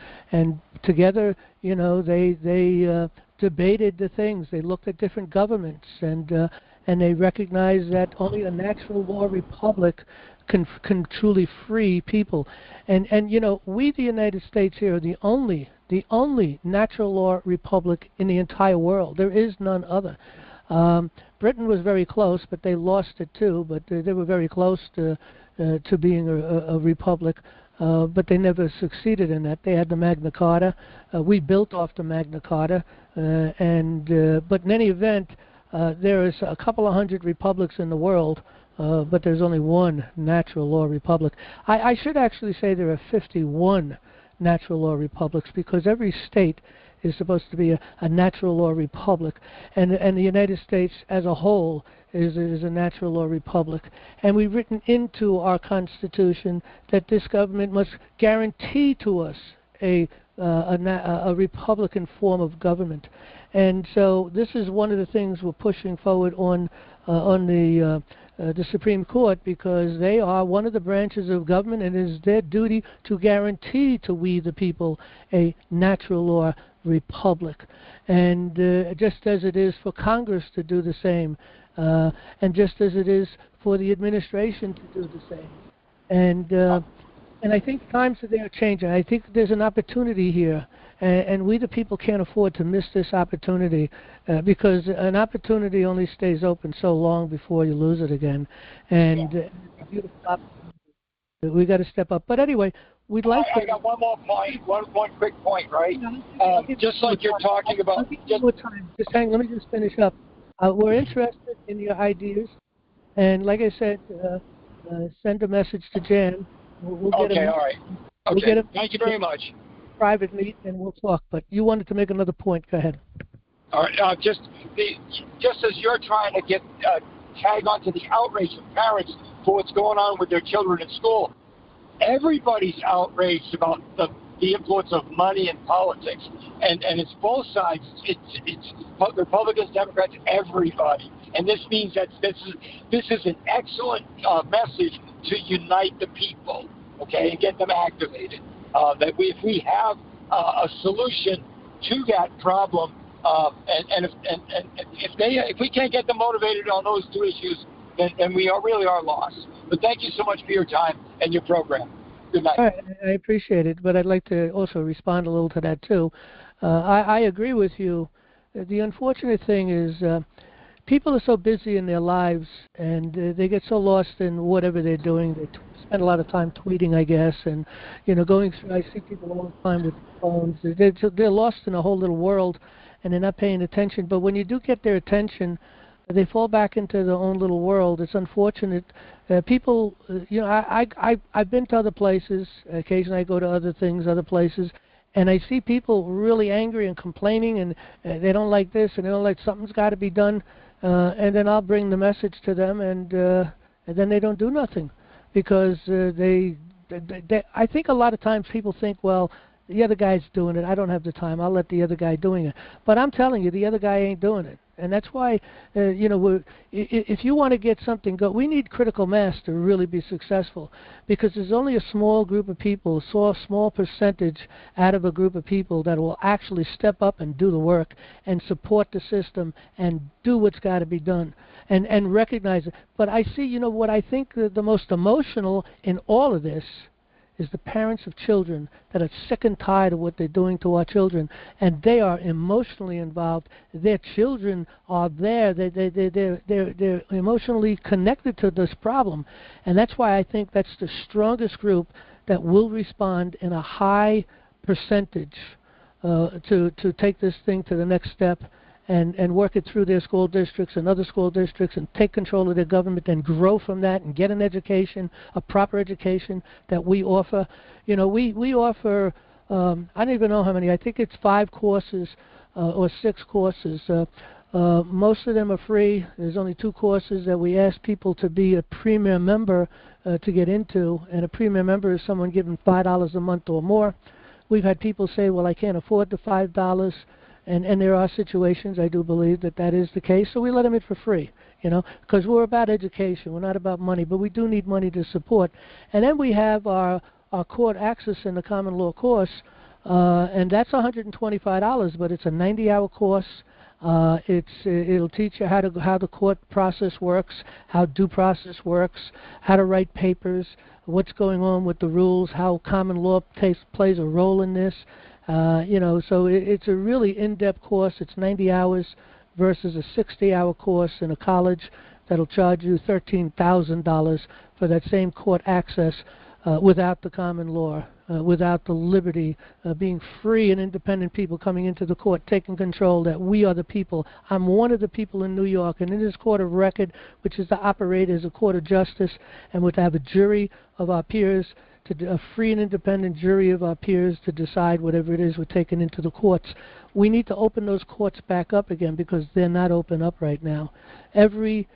together, they debated the things. They looked at different governments, and and they recognize that only a natural law republic can truly free people. And you know, we, the United States here, are the only natural law republic in the entire world. There is none other. Britain was very close, but they lost it too. But they were very close to being a republic. But they never succeeded in that. They had the Magna Carta. We built off the Magna Carta, but in any event, there is a couple of hundred republics in the world, but there's only one natural law republic. I should actually say there are 51 natural law republics, because every state is supposed to be a natural law republic, and the United States as a whole is a natural law republic. And we've written into our Constitution that this government must guarantee to us a Republican form of government. And so this is one of the things we're pushing forward on the Supreme Court, because they are one of the branches of government, and it is their duty to guarantee to we the people a natural law republic. And just as it is for Congress to do the same, and just as it is for the administration to do the same. And I think times that they are changing. I think there's an opportunity here, and we the people can't afford to miss this opportunity, because an opportunity only stays open so long before you lose it again. And it's a beautiful opportunity. We got to step up. But anyway, we'd like to... I got one more point, one quick point, right? Just like you're talking about... Just let me just finish up. We're interested in your ideas, and like I said, send a message to Jan. We'll get all right. Okay, thank you very much. Private meet, and we'll talk. But you wanted to make another point. Go ahead. All right. Just as you're trying to get tag onto the outrage of parents for what's going on with their children in school, everybody's outraged about the influence of money in politics, and it's both sides. It's Republicans, Democrats, everybody. And this means that this is an excellent message to unite the people, okay, and get them activated. If we have a solution to that problem, and if we can't get them motivated on those two issues, then we really are lost. But thank you so much for your time and your program. Good night. All right, I appreciate it, but I'd like to also respond a little to that too. I agree with you. The unfortunate thing is people are so busy in their lives, and they get so lost in whatever they're doing. They spend a lot of time tweeting, I guess, and going through. I see people all the time with phones. They're lost in a whole little world, and they're not paying attention. But when you do get their attention, they fall back into their own little world. It's unfortunate. People, I've been to other places. Occasionally I go to other places, and I see people really angry and complaining, and they don't like this, and they don't like something's got to be done. And then I'll bring the message to them, and then they don't do nothing, because I think a lot of times people think, well, the other guy's doing it. I don't have the time. I'll let the other guy doing it. But I'm telling you, the other guy ain't doing it. And that's why, if you want to get something going, we need critical mass to really be successful, because there's only a small group of people, a small percentage out of a group of people that will actually step up and do the work and support the system and do what's got to be done and recognize it. But I see, what I think the most emotional in all of this is the parents of children that are sick and tired of what they're doing to our children, and they are emotionally involved. Their children are there. They're emotionally connected to this problem, and that's why I think that's the strongest group that will respond in a high percentage to take this thing to the next step and work it through their school districts and other school districts and take control of their government and grow from that and get an education, a proper education that we offer. We offer, I don't even know how many, I think it's 5 courses or 6 courses. Most of them are free. There's only 2 courses that we ask people to be a premier member to get into, and a premier member is someone giving $5 a month or more. We've had people say, well, I can't afford the $5. And there are situations, I do believe, that is the case. So we let them in for free, because we're about education. We're not about money, but we do need money to support. And then we have our court access in the common law course, and that's $125, but it's a 90-hour course. It'll teach you how the court process works, how due process works, how to write papers, what's going on with the rules, how common law plays a role in this. So it's a really in-depth course. It's 90 hours versus a 60-hour course in a college that'll charge you $13,000 for that same court access without the common law, without the liberty, being free and independent people coming into the court, taking control, that we are the people. I'm one of the people in New York, and in this court of record, which is to operate as a court of justice, and would have a jury of our peers, a free and independent jury of our peers to decide whatever it is we're taking into the courts. We need to open those courts back up again because they're not open up right now. Every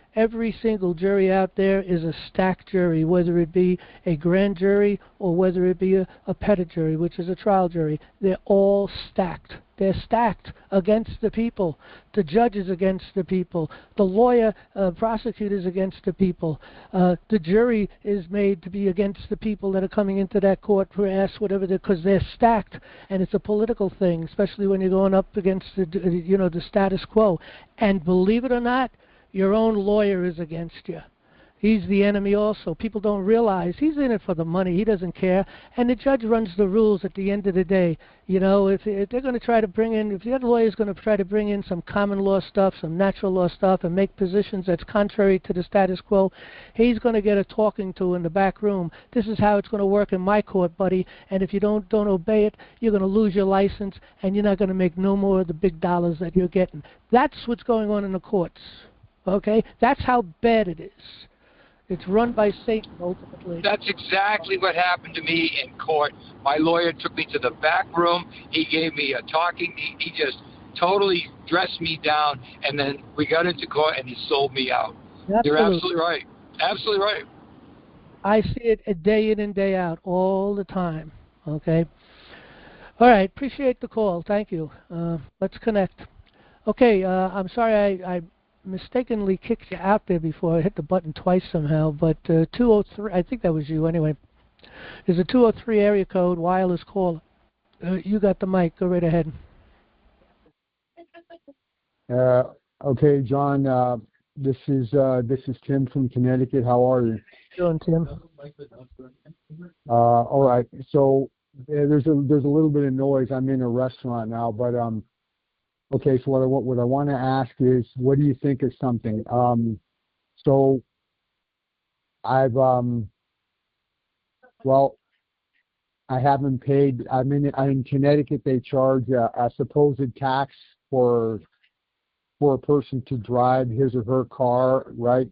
single jury out there is a stacked jury, whether it be a grand jury or whether it be a petit jury, which is a trial jury. They're all stacked. They're stacked against the people. The judge is against the people. The lawyer, prosecutors against the people. The jury is made to be against the people that are coming into that court to ask whatever, because they're stacked, and it's a political thing, especially when you're going up against the status quo. And believe it or not, your own lawyer is against you. He's the enemy also. People don't realize he's in it for the money. He doesn't care. And the judge runs the rules at the end of the day. If they're going to try to bring in, if the other lawyer is going to try to bring in some common law stuff, some natural law stuff, and make positions that's contrary to the status quo, he's going to get a talking to in the back room. This is how it's going to work in my court, buddy. And if you don't obey it, you're going to lose your license, and you're not going to make no more of the big dollars that you're getting. That's what's going on in the courts. Okay? That's how bad it is. It's run by Satan, ultimately. That's exactly what happened to me in court. My lawyer took me to the back room. He gave me a talking. He just totally dressed me down, and then we got into court, and he sold me out. Absolutely. You're absolutely right. Absolutely right. I see it day in and day out, all the time. Okay? All right. Appreciate the call. Thank you. Let's connect. Okay. I'm sorry I mistakenly kicked you out there before. I hit the button twice somehow, but 203, I think that was you anyway. There's a 203 area code wireless call. You got the mic. Go right ahead. Okay, John. This is Tim from Connecticut. How are you? Doing, Tim? All right. So there's a little bit of noise. I'm in a restaurant now, but okay, so what I want to ask is, what do you think of something? So I've I haven't paid. I'm in Connecticut. They charge a supposed tax for a person to drive his or her car, right?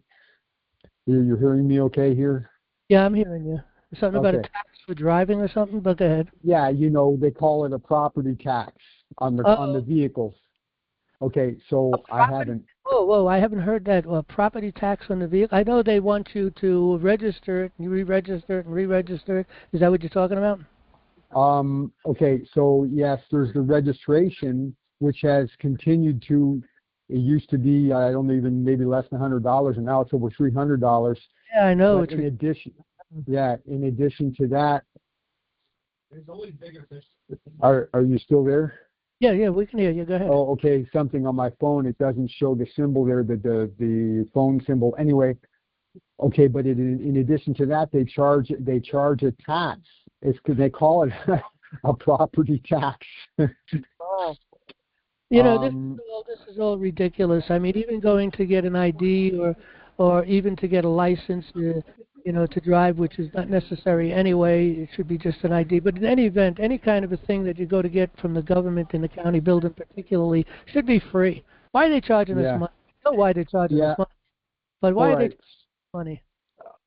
You're hearing me okay here? Yeah, I'm hearing you. Something Okay. about a tax for driving or something, but go ahead. Yeah, they call it a property tax on the vehicles. Okay, so I haven't. Whoa! I haven't heard that. Property tax on the vehicle. I know they want you to register it, and re-register it, and re-register it. Is that what you're talking about? Okay, so yes, there's the registration, which has continued to. It used to be maybe less than $100, and now it's over $300. Yeah, I know. But in addition to that, there's always bigger fish. Are you still there? Yeah, we can hear you. Go ahead. Oh, okay. Something on my phone, it doesn't show the symbol there, the phone symbol. Anyway, okay, but in addition to that, they charge a tax. It's because they call it a property tax. Wow. This is all ridiculous. I mean, even going to get an ID or even to get a license, to drive, which is not necessary anyway. It should be just an ID. But in any event, any kind of a thing that you go to get from the government in the county building particularly should be free. Why are they charging us money? I know why they're charging us money. But why are they charging us money?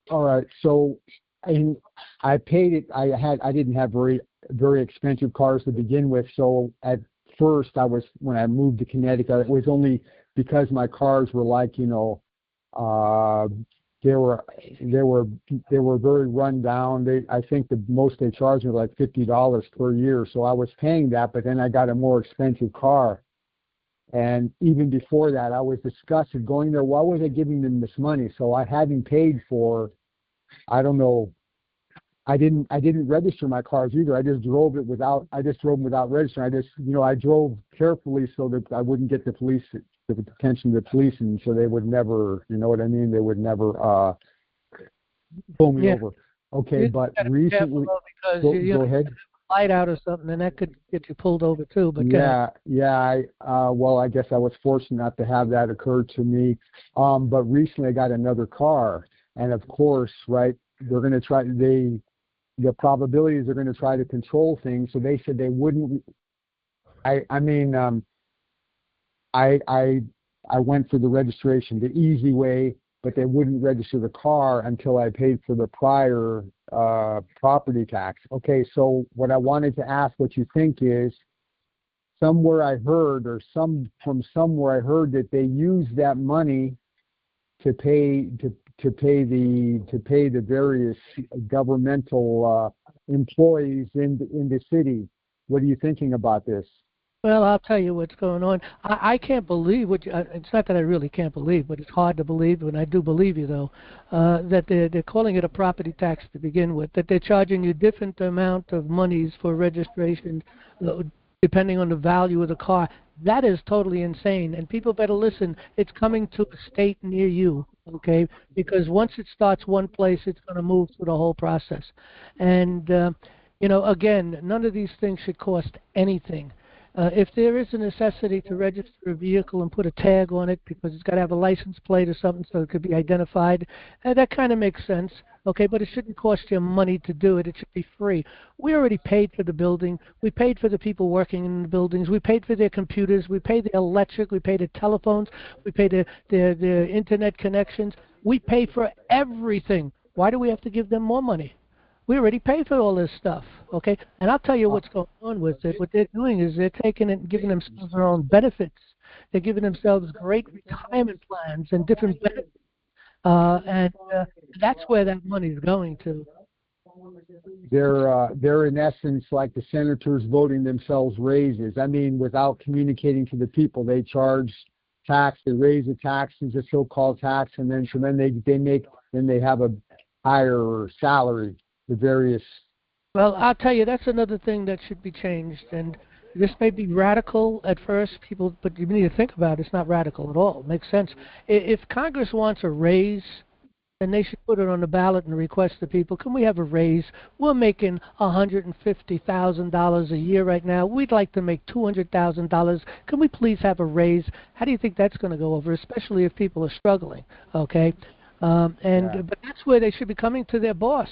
All right. So I paid it. I didn't have very, very expensive cars to begin with. So at first, when I moved to Connecticut, it was only because my cars were like, they were very run down. I think the most they charged me was like $50 per year. So I was paying that, but then I got a more expensive car. And even before that, I was disgusted going there. Why was I giving them this money? So I hadn't paid for, I don't know, I didn't register my cars either. I just drove them without registering. I drove carefully so that I wouldn't get the attention of the police, and so they would never, you know what I mean? They would never pull me over. Okay, You but gotta be recently, careful, though, because go ahead. light out or something, and that could get you pulled over too. But Well, I guess I was fortunate not to have that occur to me. But recently I got another car, and of course, right, they're going to try. The probability is they're going to try to control things. So they said they wouldn't. I went for the registration the easy way, but they wouldn't register the car until I paid for the prior property tax. Okay, so what I wanted to ask what you think is, somewhere I heard that they use that money to pay the various governmental employees in the city. What are you thinking about this? well, I'll tell you what's going on. I can't believe it's not that I really can't believe, but it's hard to believe, and I do believe you though, that they're calling it a property tax to begin with, that they're charging you different amount of monies for registration depending on the value of the car. That is totally insane, and people better listen. It's coming to a state near you, okay? Because once it starts one place, it's going to move through the whole process. And, again, none of these things should cost anything. If there is a necessity to register a vehicle and put a tag on it because it's got to have a license plate or something so it could be identified, that kind of makes sense, okay? But it shouldn't cost you money to do it. It should be free. We already paid for the building. We paid for the people working in the buildings. We paid for their computers. We paid the electric. We paid the telephones. We paid their internet connections. We pay for everything. Why do we have to give them more money? We already paid for all this stuff, okay? And I'll tell you what's going on with it. What they're doing is they're taking it and giving themselves their own benefits. They're giving themselves great retirement plans and different benefits. And that's where that money is going to. They're in essence like the senators voting themselves raises. I mean, without communicating to the people, they charge tax, they raise the taxes, the so-called tax, and then they have a higher salary. The various. Well, I'll tell you, that's another thing that should be changed. And this may be radical at first, but you need to think about it. It's not radical at all. It makes sense. If Congress wants a raise, then they should put it on the ballot and request the people, can we have a raise? We're making $150,000 a year right now. We'd like to make $200,000. Can we please have a raise? How do you think that's going to go over, especially if people are struggling, okay? But that's where they should be coming to their boss.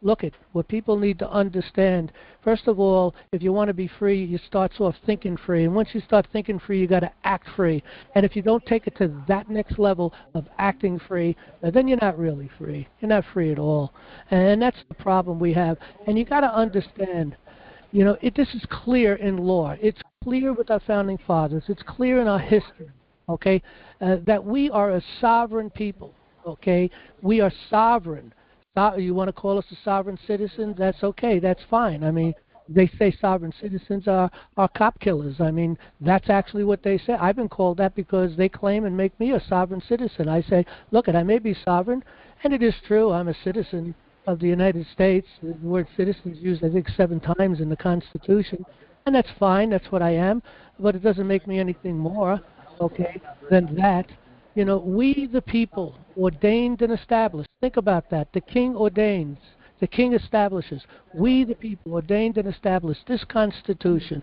Look at what people need to understand. First of all, if you want to be free, you start off thinking free. And once you start thinking free, you got to act free. And if you don't take it to that next level of acting free, then you're not really free. You're not free at all. And that's the problem we have. And you got to understand, this is clear in law. It's clear with our founding fathers. It's clear in our history, okay, that we are a sovereign people, okay? We are sovereign. You want to call us a sovereign citizen? That's okay. That's fine. I mean, they say sovereign citizens are cop killers. I mean, that's actually what they say. I've been called that because they claim and make me a sovereign citizen. I say, look, I may be sovereign, and it is true. I'm a citizen of the United States. The word citizen is used, I think, 7 times in the Constitution, and that's fine. That's what I am, but it doesn't make me anything more, okay, than that. We the people, ordained and established. Think about that. The king ordains. The king establishes. We the people, ordained and established this Constitution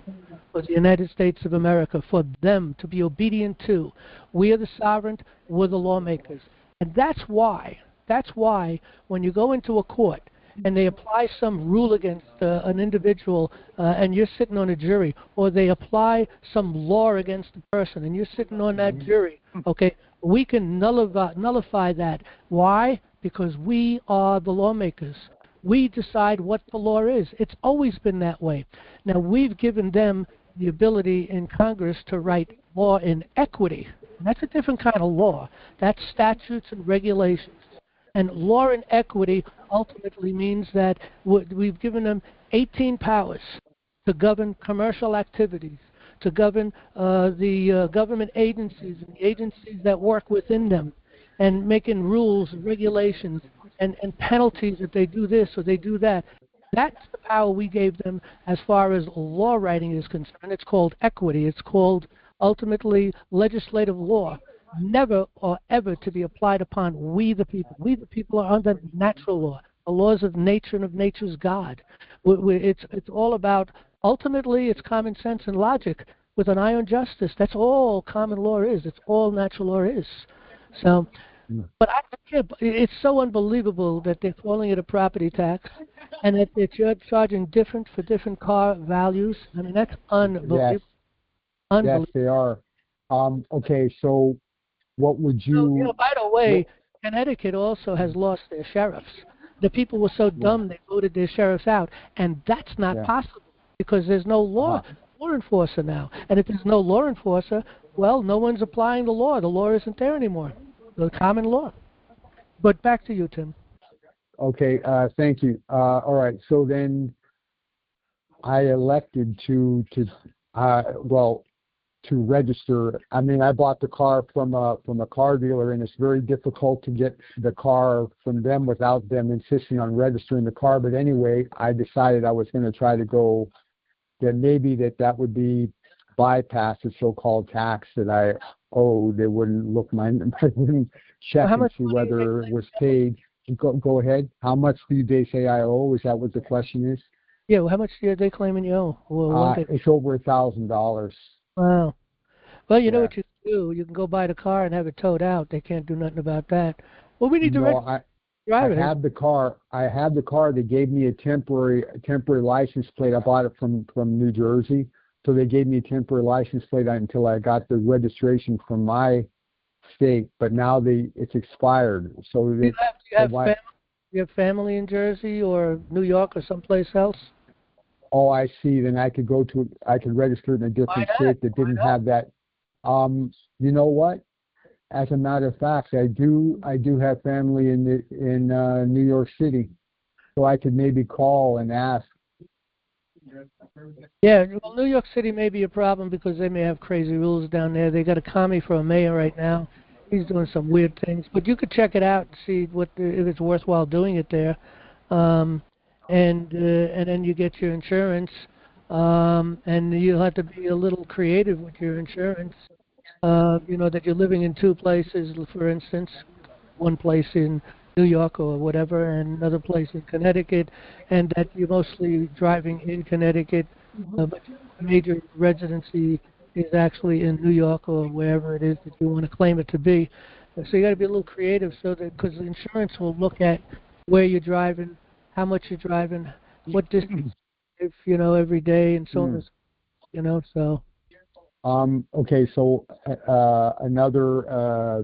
for the United States of America, for them to be obedient to. We are the sovereign. We're the lawmakers. And that's why when you go into a court and they apply some rule against an individual and you're sitting on a jury, or they apply some law against a person and you're sitting on that jury, okay, we can nullify that. Why? Because we are the lawmakers. We decide what the law is. It's always been that way. Now, we've given them the ability in Congress to write law in equity. And that's a different kind of law. That's statutes and regulations. And law and equity ultimately means that we've given them 18 powers to govern commercial activities, to govern the government agencies and the agencies that work within them, and making rules and regulations and penalties if they do this or they do that. That's the power we gave them as far as law writing is concerned. It's called equity. It's called ultimately legislative law, never or ever to be applied upon we the people. We the people are under natural law, the laws of nature and of nature's God. It's all about, ultimately, it's common sense and logic with an eye on justice. That's all common law is. It's all natural law is. So, but I can't, it's so unbelievable that they're calling it a property tax and that you're charging different for different car values. I mean, that's unbelievable. Yes, Unbelievable. yes, they are. Okay, so what would So, you? by the way, What, Connecticut also has lost their sheriffs. The people were so dumb they voted their sheriffs out, and that's not yeah. possible because there's no law enforcer now. And if there's no law enforcer, well, no one's applying the law. The law isn't there anymore. The common law. But back to you, Tim. Okay, thank you. All right, so then I elected to register. I mean, I bought the car from a car dealer, and it's very difficult to get the car from them without them insisting on registering the car. But anyway, I decided I was going to try to go. That maybe that would be bypass the so-called tax that I owed. They wouldn't look I wouldn't check How and much see money whether it was paid. Go ahead. How much do they say I owe? Is that what the question is? Yeah, well, how much are they claiming you owe? Well, It's over $1,000. wow. Well, you know Yeah. what you can do? You can go buy the car and have it towed out. They can't do nothing about that. Well, we need to No, drive I it. have the car. I have the car. They gave me a temporary license plate. I bought it from New Jersey, so they gave me a temporary license plate until I got the registration from my state. But now it's expired. So Do you have family in Jersey or New York or someplace else? oh, I see. Then I could register in a different state that didn't have that. You know what? As a matter of fact, I do have family in New York City, so I could maybe call and ask. Yeah, well, New York City may be a problem because they may have crazy rules down there. They got a commie for a mayor right now. He's doing some weird things, but you could check it out and see if it's worthwhile doing it there. And then you get your insurance, and you'll have to be a little creative with your insurance. That you're living in two places, for instance, one place in New York or whatever, and another place in Connecticut, and that you're mostly driving in Connecticut, but your major residency is actually in New York or wherever it is that you want to claim it to be. So you got to be a little creative, so that because the insurance will look at where you're driving, how much you're driving, what distance, if every day, and so on. So. Okay, so another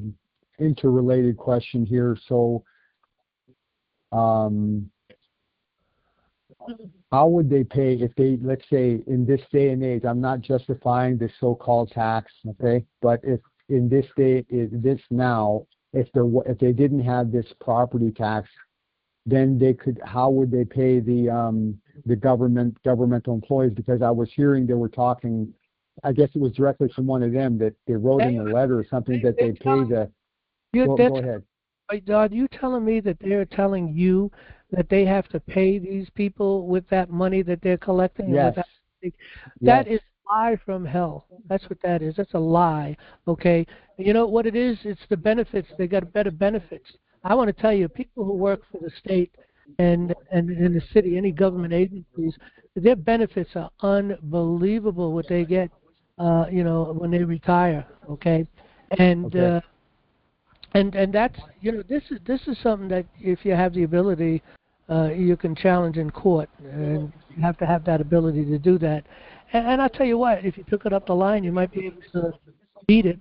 interrelated question here. So, how would they pay if they, let's say, in this day and age? I'm not justifying the so-called tax, okay? But if in this day, if they didn't have this property tax, then how would they pay the governmental employees? Because I was hearing they were talking. I guess it was directly from one of them that they wrote in a letter or something that they pay the. Go ahead. Are you telling me that they're telling you that they have to pay these people with that money that they're collecting? Yes. That is a lie from hell. That's what that is. That's a lie. Okay. You know what it is? It's the benefits. They got better benefits. I want to tell you, people who work for the state and in the city, any government agencies, their benefits are unbelievable. What they get, when they retire. Okay. And and that's this is something that if you have the ability, you can challenge in court, and you have to have that ability to do that. And I'll tell you what, if you took it up the line, you might be able to beat it,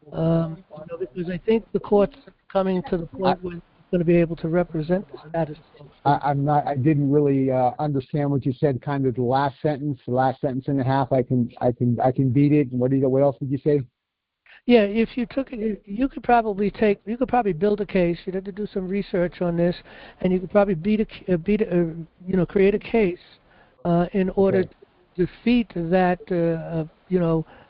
because I think the court's coming to the point where it's going to be able to represent the status quo. I didn't really understand what you said. Kind of the last sentence and a half. I can beat it. And what else did you say? Yeah, if you took it, you could probably build a case. You'd have to do some research on this, and you could probably create a case in order to defeat that,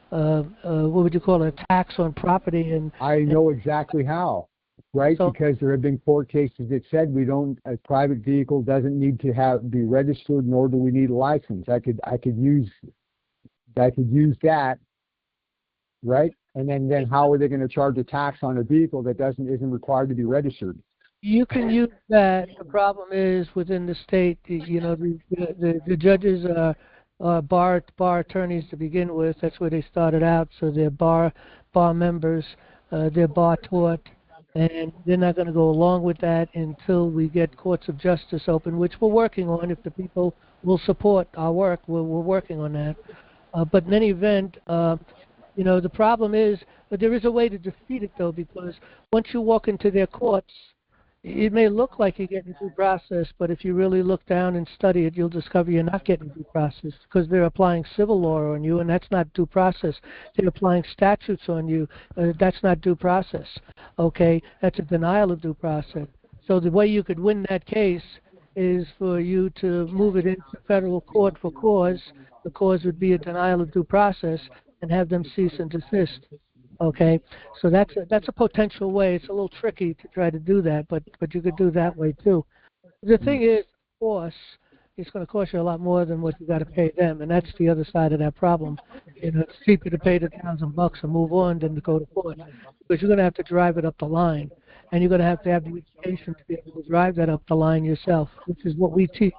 what would you call it, a tax on property. And I know exactly how. Right, So, because there have been court cases that said a private vehicle doesn't need to be registered, nor do we need a license. I could use that, right? And then how are they going to charge a tax on a vehicle that isn't required to be registered? you can use that. The problem is within the state, the judges are bar attorneys to begin with. That's where they started out. So they're bar members. They're bar taught, and they're not going to go along with that until we get courts of justice open, which we're working on. If the people will support our work, we're working on that. But in any event, the problem is that there is a way to defeat it, though, because once you walk into their courts, it may look like you're getting due process, but if you really look down and study it, you'll discover you're not getting due process because they're applying civil law on you, and that's not due process. They're applying statutes on you. That's not due process. Okay? That's a denial of due process. So the way you could win that case is for you to move it into federal court for cause. The cause would be a denial of due process and have them cease and desist. Okay, so that's a potential way. It's a little tricky to try to do that, but you could do that way too. The thing is, of course, it's going to cost you a lot more than what you got to pay them, and that's the other side of that problem. It's cheaper to pay the $1,000 and move on than to go to court, because you're going to have to drive it up the line, and you're going to have the education to be able to drive that up the line yourself, which is what we teach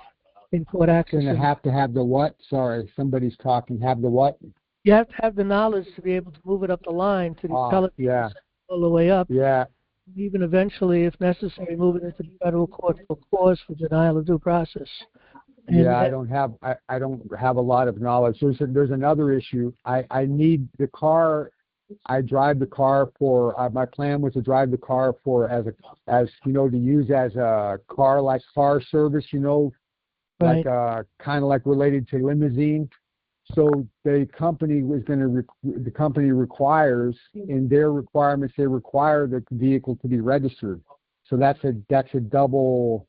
in court access. Going to have the what? Sorry, somebody's talking. Have the what? You have to have the knowledge to be able to move it up the line to the appellate all the way up. Yeah. Even eventually, if necessary, move it into the federal court for cause for denial of due process. And I don't have a lot of knowledge. There's another issue. I need the car. I drive the car for. My plan was to drive the car for to use as a car service. Right. Like kind of like related to limousine. So the company requires, in their requirements, they require the vehicle to be registered. So that's a double.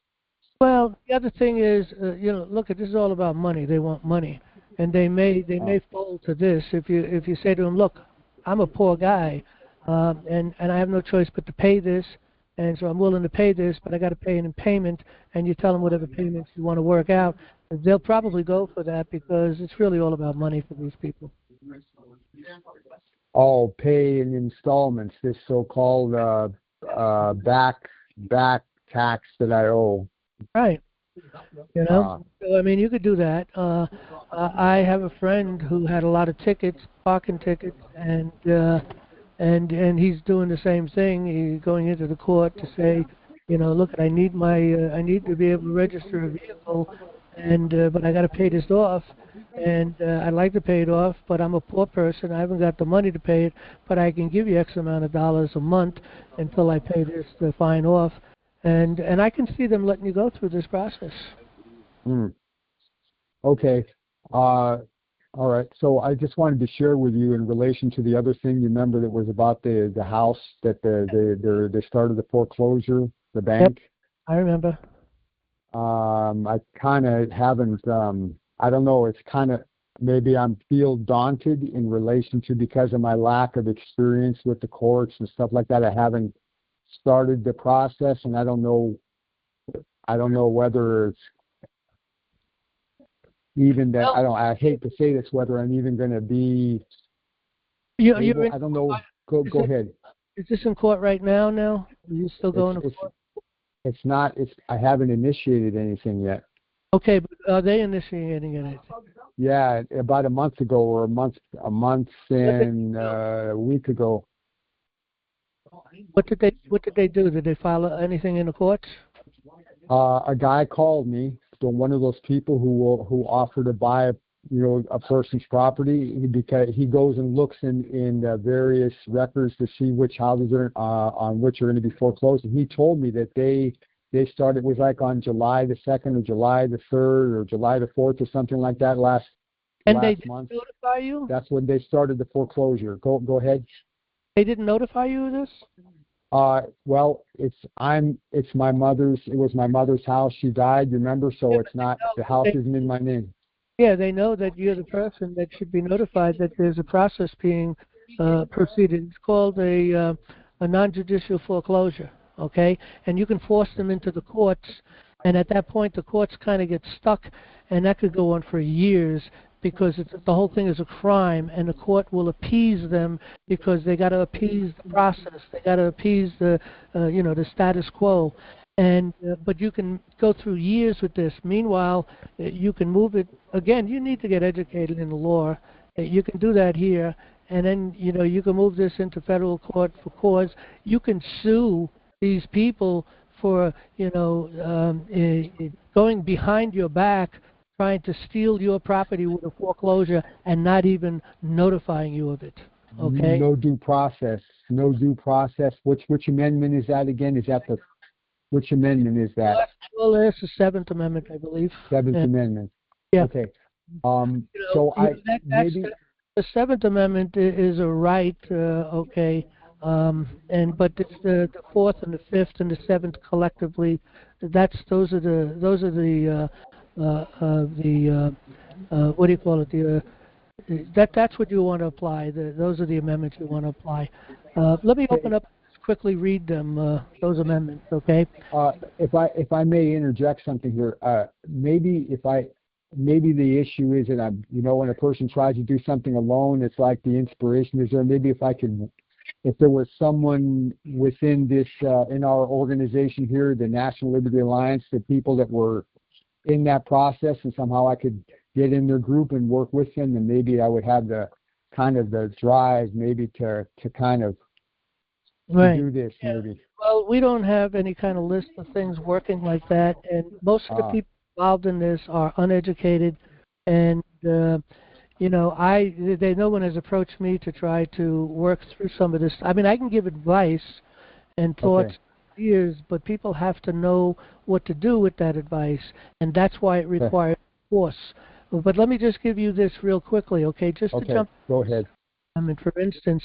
Well, the other thing is, look, this is all about money. They want money, and they may fold to this. If you say to them, look, I'm a poor guy, and I have no choice but to pay this, and so I'm willing to pay this, but I got to pay it in payment, and you tell them whatever payments you want to work out, they'll probably go for that because it's really all about money for these people. Oh, pay in installments, this so-called back tax that I owe. Right. So, I mean, you could do that. I have a friend who had a lot of tickets, parking tickets, and he's doing the same thing. He's going into the court to say, look, I need to be able to register a vehicle, but I got to pay this off, and I'd like to pay it off, but I'm a poor person. I haven't got the money to pay it, but I can give you X amount of dollars a month until I pay the fine off, and I can see them letting you go through this process. Okay. All right. So I just wanted to share with you in relation to the other thing. You remember that was about the house that they started the foreclosure, the bank. Yep, I remember. I kind of haven't. I don't know. It's kind of maybe I feel daunted in relation to, because of my lack of experience with the courts and stuff like that. I haven't started the process, and I don't know whether it's even that. I hate to say this, whether I'm even going to be. I don't know. Go ahead. Is this in court right now? Are you still going to court? It's not. I haven't initiated anything yet. Okay, but are they initiating anything? Yeah, about a month ago, or a month and a week ago. What did they do? Did they file anything in the courts? A guy called me, one of those people who offer to buy a person's property, because he goes and looks in various records to see which houses are on which are going to be foreclosed. And he told me that they started, it was like on July the 2nd or July the 3rd or July the 4th or something like that last month. And they didn't notify you? That's when they started the foreclosure. Go ahead. They didn't notify you of this? Well, it was my mother's house. She died, remember? So it's not, the house isn't in my name. Yeah, they know that you're the person that should be notified that there's a process being proceeded. It's called a non-judicial foreclosure. okay? And you can force them into the courts, and at that point the courts kind of get stuck, and that could go on for years because the whole thing is a crime, and the court will appease them because they got to appease the process, they got to appease the the status quo. And but you can go through years with this. Meanwhile, you can move it again. You need to get educated in the law. You can do that here, and then you can move this into federal court for cause. You can sue these people for going behind your back, trying to steal your property with a foreclosure and not even notifying you of it. Okay. No due process. No due process. Which amendment is that again? Which amendment is that? Well, it's the Seventh Amendment, I believe. Seventh Amendment. Yeah. Okay. Maybe the Seventh Amendment is a right. Okay. But it's the Fourth and the Fifth and the Seventh collectively. Those are the what do you call it? That's what you want to apply. Those are the amendments you want to apply. Let me open up. Quickly read them, those amendments, okay? If I may interject something here, maybe the issue is that when a person tries to do something alone, it's like the inspiration is there. Maybe if there was someone within this in our organization here, the National Liberty Alliance, the people that were in that process, and somehow I could get in their group and work with them, and maybe I would have the drive maybe to kind of right. do this maybe. Well, we don't have any kind of list of things working like that, and most of the people involved in this are uneducated, and no one has approached me to try to work through some of this. I mean, I can give advice and thoughts for years, but people have to know what to do with that advice, and that's why it requires force. But let me just give you this real quickly, okay? Just to jump. Go ahead. For instance,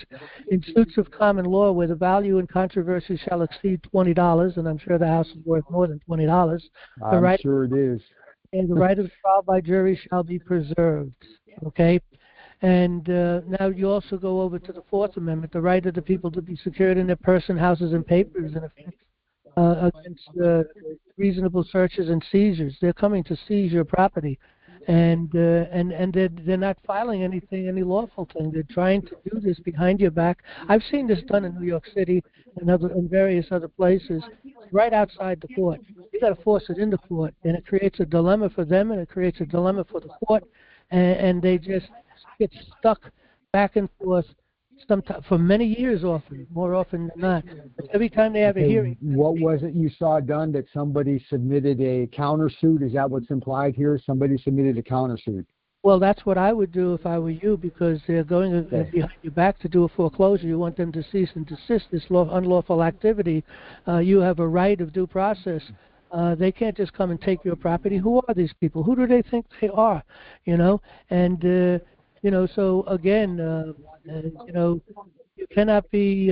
in suits of common law where the value in controversy shall exceed $20, and I'm sure the house is worth more than $20, I'm sure it is. And the right of trial by jury shall be preserved. Okay? And now you also go over to the Fourth Amendment, the right of the people to be secured in their person, houses, and papers in effect against reasonable searches and seizures. They're coming to seize your property. And they're not filing any lawful thing. They're trying to do this behind your back. I've seen this done in New York City and various other places, right outside the court. You got to force it into court, and it creates a dilemma for them, and it creates a dilemma for the court, and they just get stuck back and forth. Sometimes for many years, more often than not. But every time they have a hearing. What was it you saw done that somebody submitted a countersuit? Is that what's implied here? Somebody submitted a countersuit. Well, that's what I would do if I were you, because they're going behind your back to do a foreclosure. You want them to cease and desist this unlawful activity. You have a right of due process. They can't just come and take your property. Who are these people? Who do they think they are? And so again. You cannot be,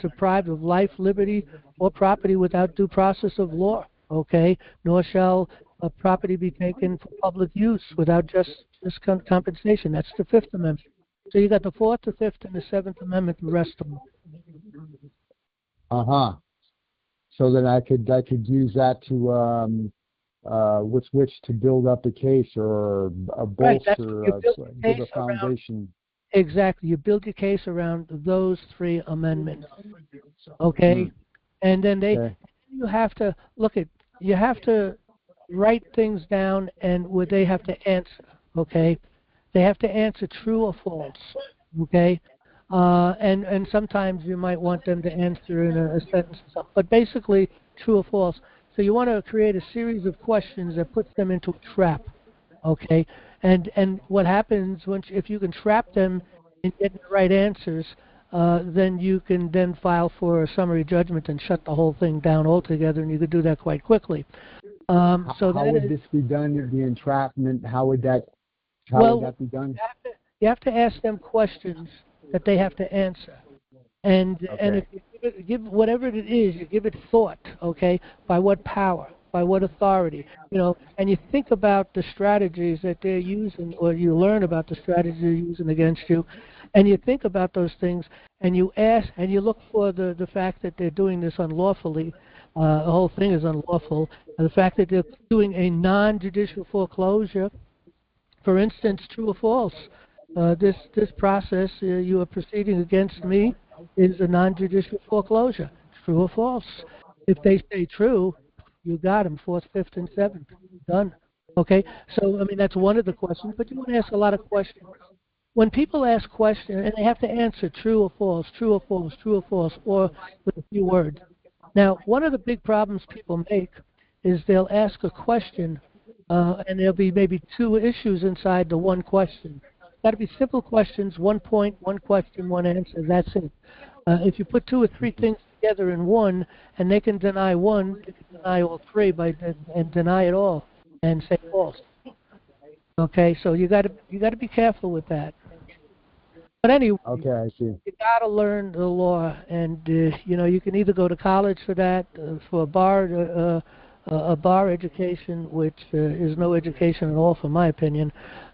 deprived of life, liberty, or property without due process of law, okay? Nor shall property be taken for public use without just compensation. That's the Fifth Amendment. So you got the Fourth, the Fifth, and the Seventh Amendment, the rest of them. So then I could use that to which to build up a case or a bolster, give a foundation. Exactly. You build your case around those three amendments. Okay? And then you have to you have to write things down and they have to answer. Okay? They have to answer true or false. Okay? And sometimes you might want them to answer in a sentence or something. But basically, true or false. So you want to create a series of questions that puts them into a trap. Okay? And what happens if you can trap them in getting the right answers, then you can then file for a summary judgment and shut the whole thing down altogether, and you could do that quite quickly. How would this be done? The entrapment? How would that be done? You have to ask them questions that they have to answer, and if you give whatever it is, you give it thought. Okay, by what power? By what authority, and you think about the strategies that they're using, or you learn about the strategies they're using against you, And you think about those things, and you ask, and you look for the fact that they're doing this unlawfully. The whole thing is unlawful. And the fact that they're doing a non-judicial foreclosure, for instance, true or false. This process you are proceeding against me is a non-judicial foreclosure. True or false? If they say true, you got them, fourth, fifth, and seventh. Done. Okay? So, I mean, that's one of the questions, but you want to ask a lot of questions. When people ask questions, and they have to answer true or false, true or false, true or false, or with a few words. Now, one of the big problems people make is they'll ask a question, and there'll be maybe two issues inside the one question. Got to be simple questions, one point, one question, one answer. That's it. If you put two or three things together in one, and they can deny one, they can deny all three and deny it all and say false. Okay, so you got to be careful with that. But anyway, Okay, I see. you got to learn the law, and you can either go to college for that, for a bar education, which is no education at all, for my opinion,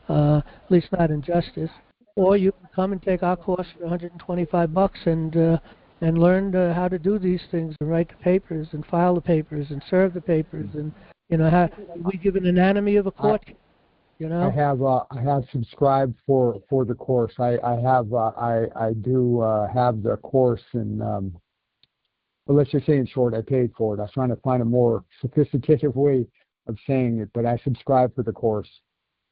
at least not in justice, or you can come and take our course for $125 and learn how to do these things and write the papers and file the papers and serve the papers and how we give an anatomy of a court case. I have subscribed for the course. I do have the course, and well, let's just say in short, I paid for it. I was trying to find a more sophisticated way of saying it, but I subscribed for the course.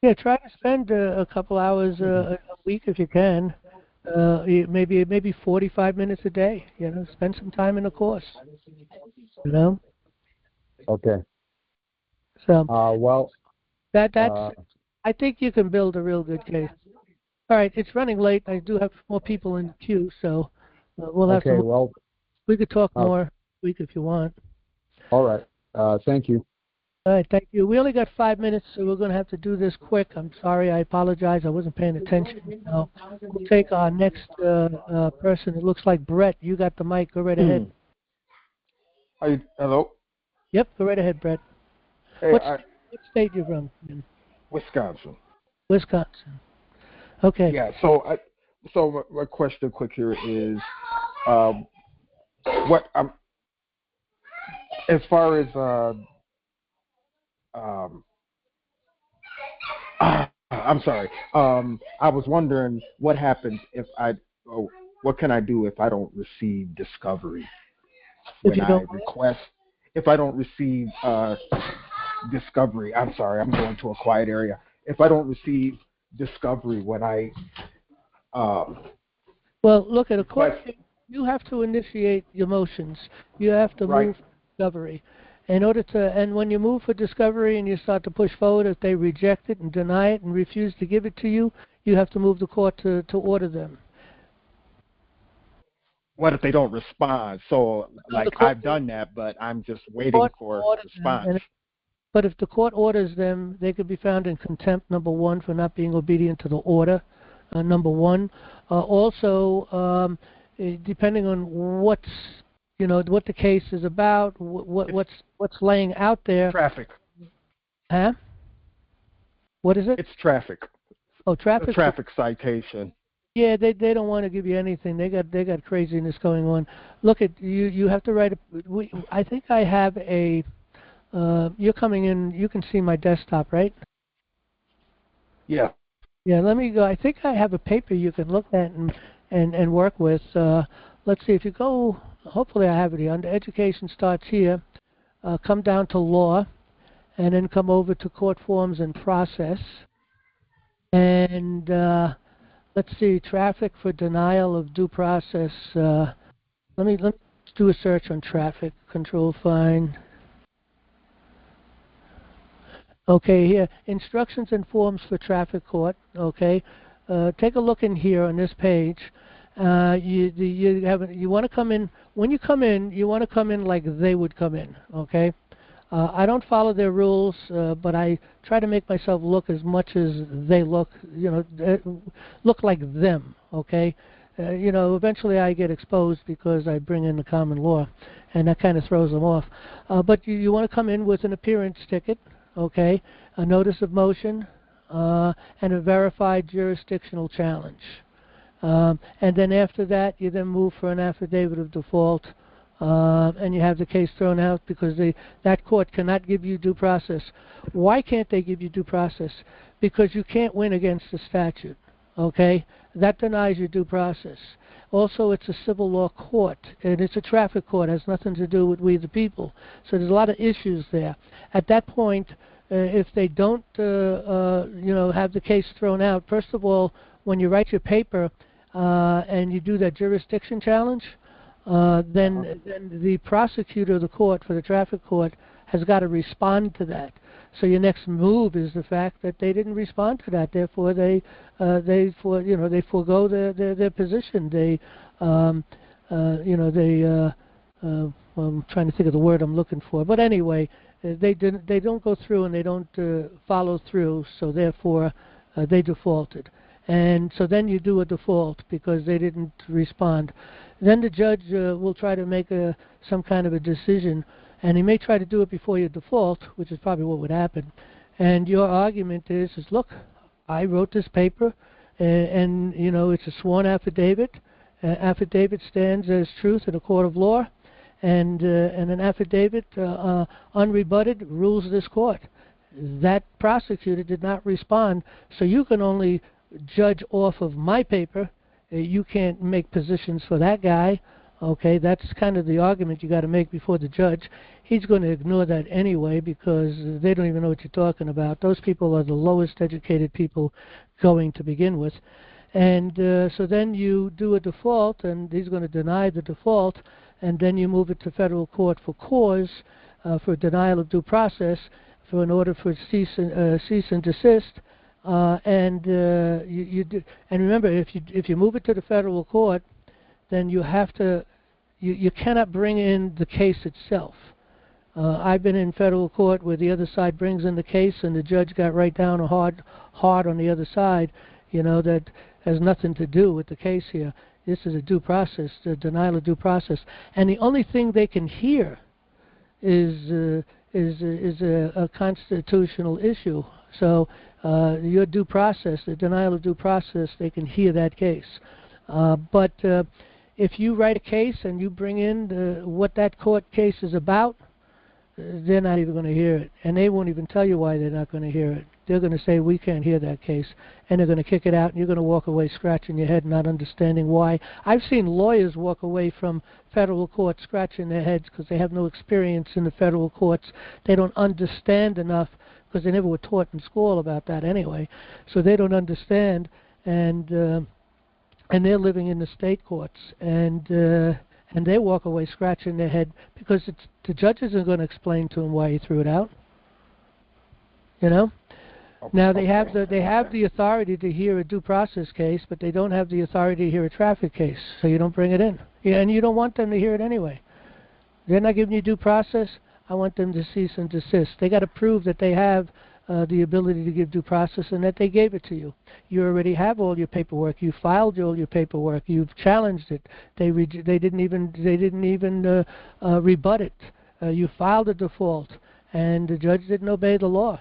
Yeah, try to spend a couple hours a week if you can. Maybe 45 minutes a day. Spend some time in the course. Okay. So well, that's. I think you can build a real good case. All right, it's running late. I do have more people in the queue, so we'll have okay, to. Well, we could talk more this week if you want. All right. Thank you. All right, thank you. We only got 5 minutes, so we're going to have to do this quick. I'm sorry. I apologize. I wasn't paying attention. We'll take our next person. It looks like Brett. You got the mic. Go right ahead. Hello? Yep, go right ahead, Brett. Hey, What state you from? Wisconsin. Wisconsin. Okay. Yeah, so my question quick here is, what as far as I'm sorry. I was wondering what happens if what can I do if I don't receive discovery when I request? If I don't receive discovery, I'm sorry, I'm going to a quiet area. If I don't receive discovery when I well, look, at a court, you have to initiate your motions. You have to move for discovery. And when you move for discovery and you start to push forward, if they reject it and deny it and refuse to give it to you, you have to move the court to order them. What if they don't respond? So, I've done that, but I'm just waiting for a response. But if the court orders them, they could be found in contempt, number one, for not being obedient to the order, number one. Also, depending on what the case is about, what's laying out there. Traffic. Huh? What is it? It's traffic. Oh, traffic. A traffic citation. Yeah, they don't want to give you anything. They got craziness going on. Look, you have to write I think I have a. You're coming in. You can see my desktop, right? Yeah. Yeah. Let me go. I think I have a paper you can look at and work with. Let's see. If you go, hopefully I have it here. Under education starts here. Come down to law, and then come over to court forms and process. And let's see. Traffic for denial of due process. Let me do a search on traffic. Control find. Okay, here, instructions and forms for traffic court. Okay, take a look in here on this page. You want to come in. When you come in, you want to come in like they would come in. Okay, I don't follow their rules, but I try to make myself look as much as they look. Look like them. Okay, eventually I get exposed because I bring in the common law, and that kind of throws them off. But you want to come in with an appearance ticket. Okay, a notice of motion, and a verified jurisdictional challenge. And then after that, you then move for an affidavit of default, and you have the case thrown out because that court cannot give you due process. Why can't they give you due process? Because you can't win against the statute, okay? That denies you due process. Also, it's a civil law court, and it's a traffic court. It has nothing to do with we the people. So there's a lot of issues there. At that point, if they don't, have the case thrown out, first of all, when you write your paper and you do that jurisdiction challenge, then the prosecutor of the court for the traffic court has got to respond to that. So your next move is the fact that they didn't respond to that. Therefore, they forego their position. I'm trying to think of the word I'm looking for. But anyway, they don't go through and they don't follow through. So therefore, they defaulted. And so then you do a default because they didn't respond. Then the judge will try to make some kind of a decision, and he may try to do it before you default, which is probably what would happen. And your argument is look, I wrote this paper, and it's a sworn affidavit. Affidavit stands as truth in a court of law, and an affidavit unrebutted rules this court. That prosecutor did not respond, so you can only judge off of my paper. You can't make positions for that guy. Okay, that's kind of the argument you got to make before the judge. He's going to ignore that anyway because they don't even know what you're talking about. Those people are the lowest educated people going to begin with. And so then you do a default, and he's going to deny the default, and then you move it to federal court for cause, for denial of due process, for an order for cease and desist. You do, and remember, if you move it to the federal court, then you have to, you cannot bring in the case itself. I've been in federal court where the other side brings in the case, and the judge got right down hard on the other side. That has nothing to do with the case here. This is a due process, the denial of due process, and the only thing they can hear is a constitutional issue. So your due process, the denial of due process, they can hear that case. But if you write a case and you bring in what that court case is about, they're not even going to hear it. And they won't even tell you why they're not going to hear it. They're going to say, we can't hear that case. And they're going to kick it out, and you're going to walk away scratching your head, not understanding why. I've seen lawyers walk away from federal court scratching their heads because they have no experience in the federal courts. They don't understand enough because they never were taught in school about that anyway. So they don't understand, and they're living in the state courts, and they walk away scratching their head because the judge isn't going to explain to them why he threw it out. Now they have the authority to hear a due process case, but they don't have the authority to hear a traffic case, so you don't bring it in. Yeah, and you don't want them to hear it anyway. They're not giving you due process. I want them to cease and desist. They got to prove that they have the ability to give due process and that they gave it to you. You already have all your paperwork. You filed all your paperwork. You've challenged it. They didn't even rebut it. You filed a default, and the judge didn't obey the law.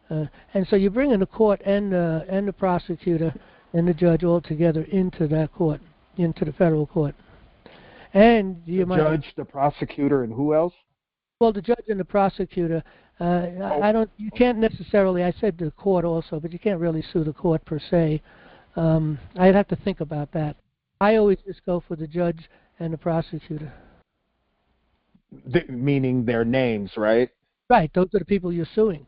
And so you bring in the court and the prosecutor and the judge all together into that court, into the federal court. And the judge, the prosecutor, and who else? Well, the judge and the prosecutor. You can't necessarily, I said the court also, but you can't really sue the court per se. I'd have to think about that. I always just go for the judge and the prosecutor. Meaning their names, right? Right, those are the people you're suing.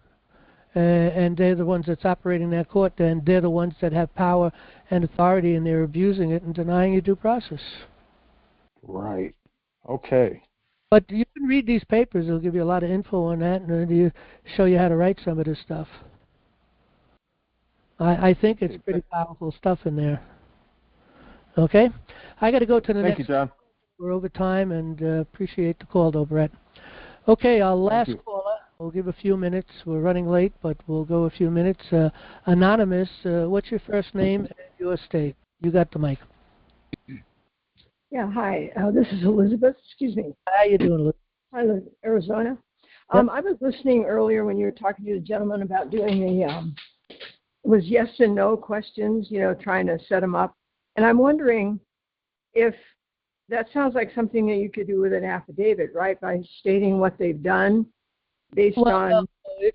And they're the ones that's operating that court, and they're the ones that have power and authority, and they're abusing it and denying you due process. Right. Okay. But you can read these papers. It'll give you a lot of info on that, and it'll show you how to write some of this stuff. I think it's pretty powerful stuff in there. Okay? I got to go to the next. Thank you, John. We're over time, and appreciate the call, though, Brett. Okay, our last caller. We'll give a few minutes. We're running late, but we'll go a few minutes. Anonymous, what's your first name and your state? You got the mic. Yeah, hi. This is Elizabeth. Excuse me. How you doing, Elizabeth? I live in Arizona. Yep. I was listening earlier when you were talking to the gentleman about doing it was yes and no questions, trying to set them up. And I'm wondering if that sounds like something that you could do with an affidavit, right? By stating what they've done based on...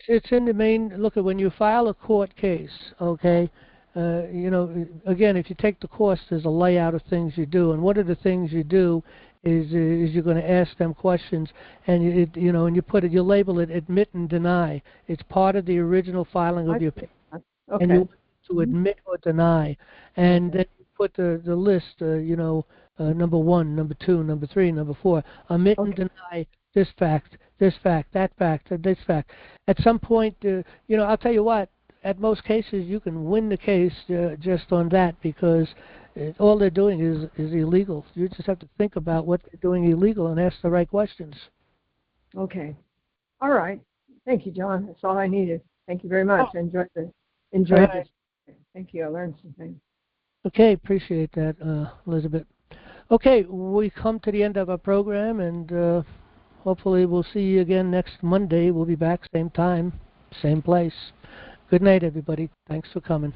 It's in the main, look, when you file a court case, okay, you know, again, if you take the course, there's a layout of things you do, and one of the things you do is you're going to ask them questions, and you know, and you label it admit and deny. It's part of the original filing of your paper, Okay. and you want to admit or deny, and then you put the list, you know, number 1, number 2, number 3, number 4, admit and deny this fact, that fact, this fact. At some point, you know, I'll tell you what, at most cases you can win the case just on that, because all they're doing is illegal. You just have to think about what they're doing illegal and ask the right questions. Okay. All right. Thank you, John. That's all I needed. Thank you very much. I enjoyed this. Thank you. I learned something. Okay, appreciate that, Elizabeth. Okay, we come to the end of our program, and hopefully we'll see you again next Monday. We'll be back same time, same place. Good night, everybody. Thanks for coming.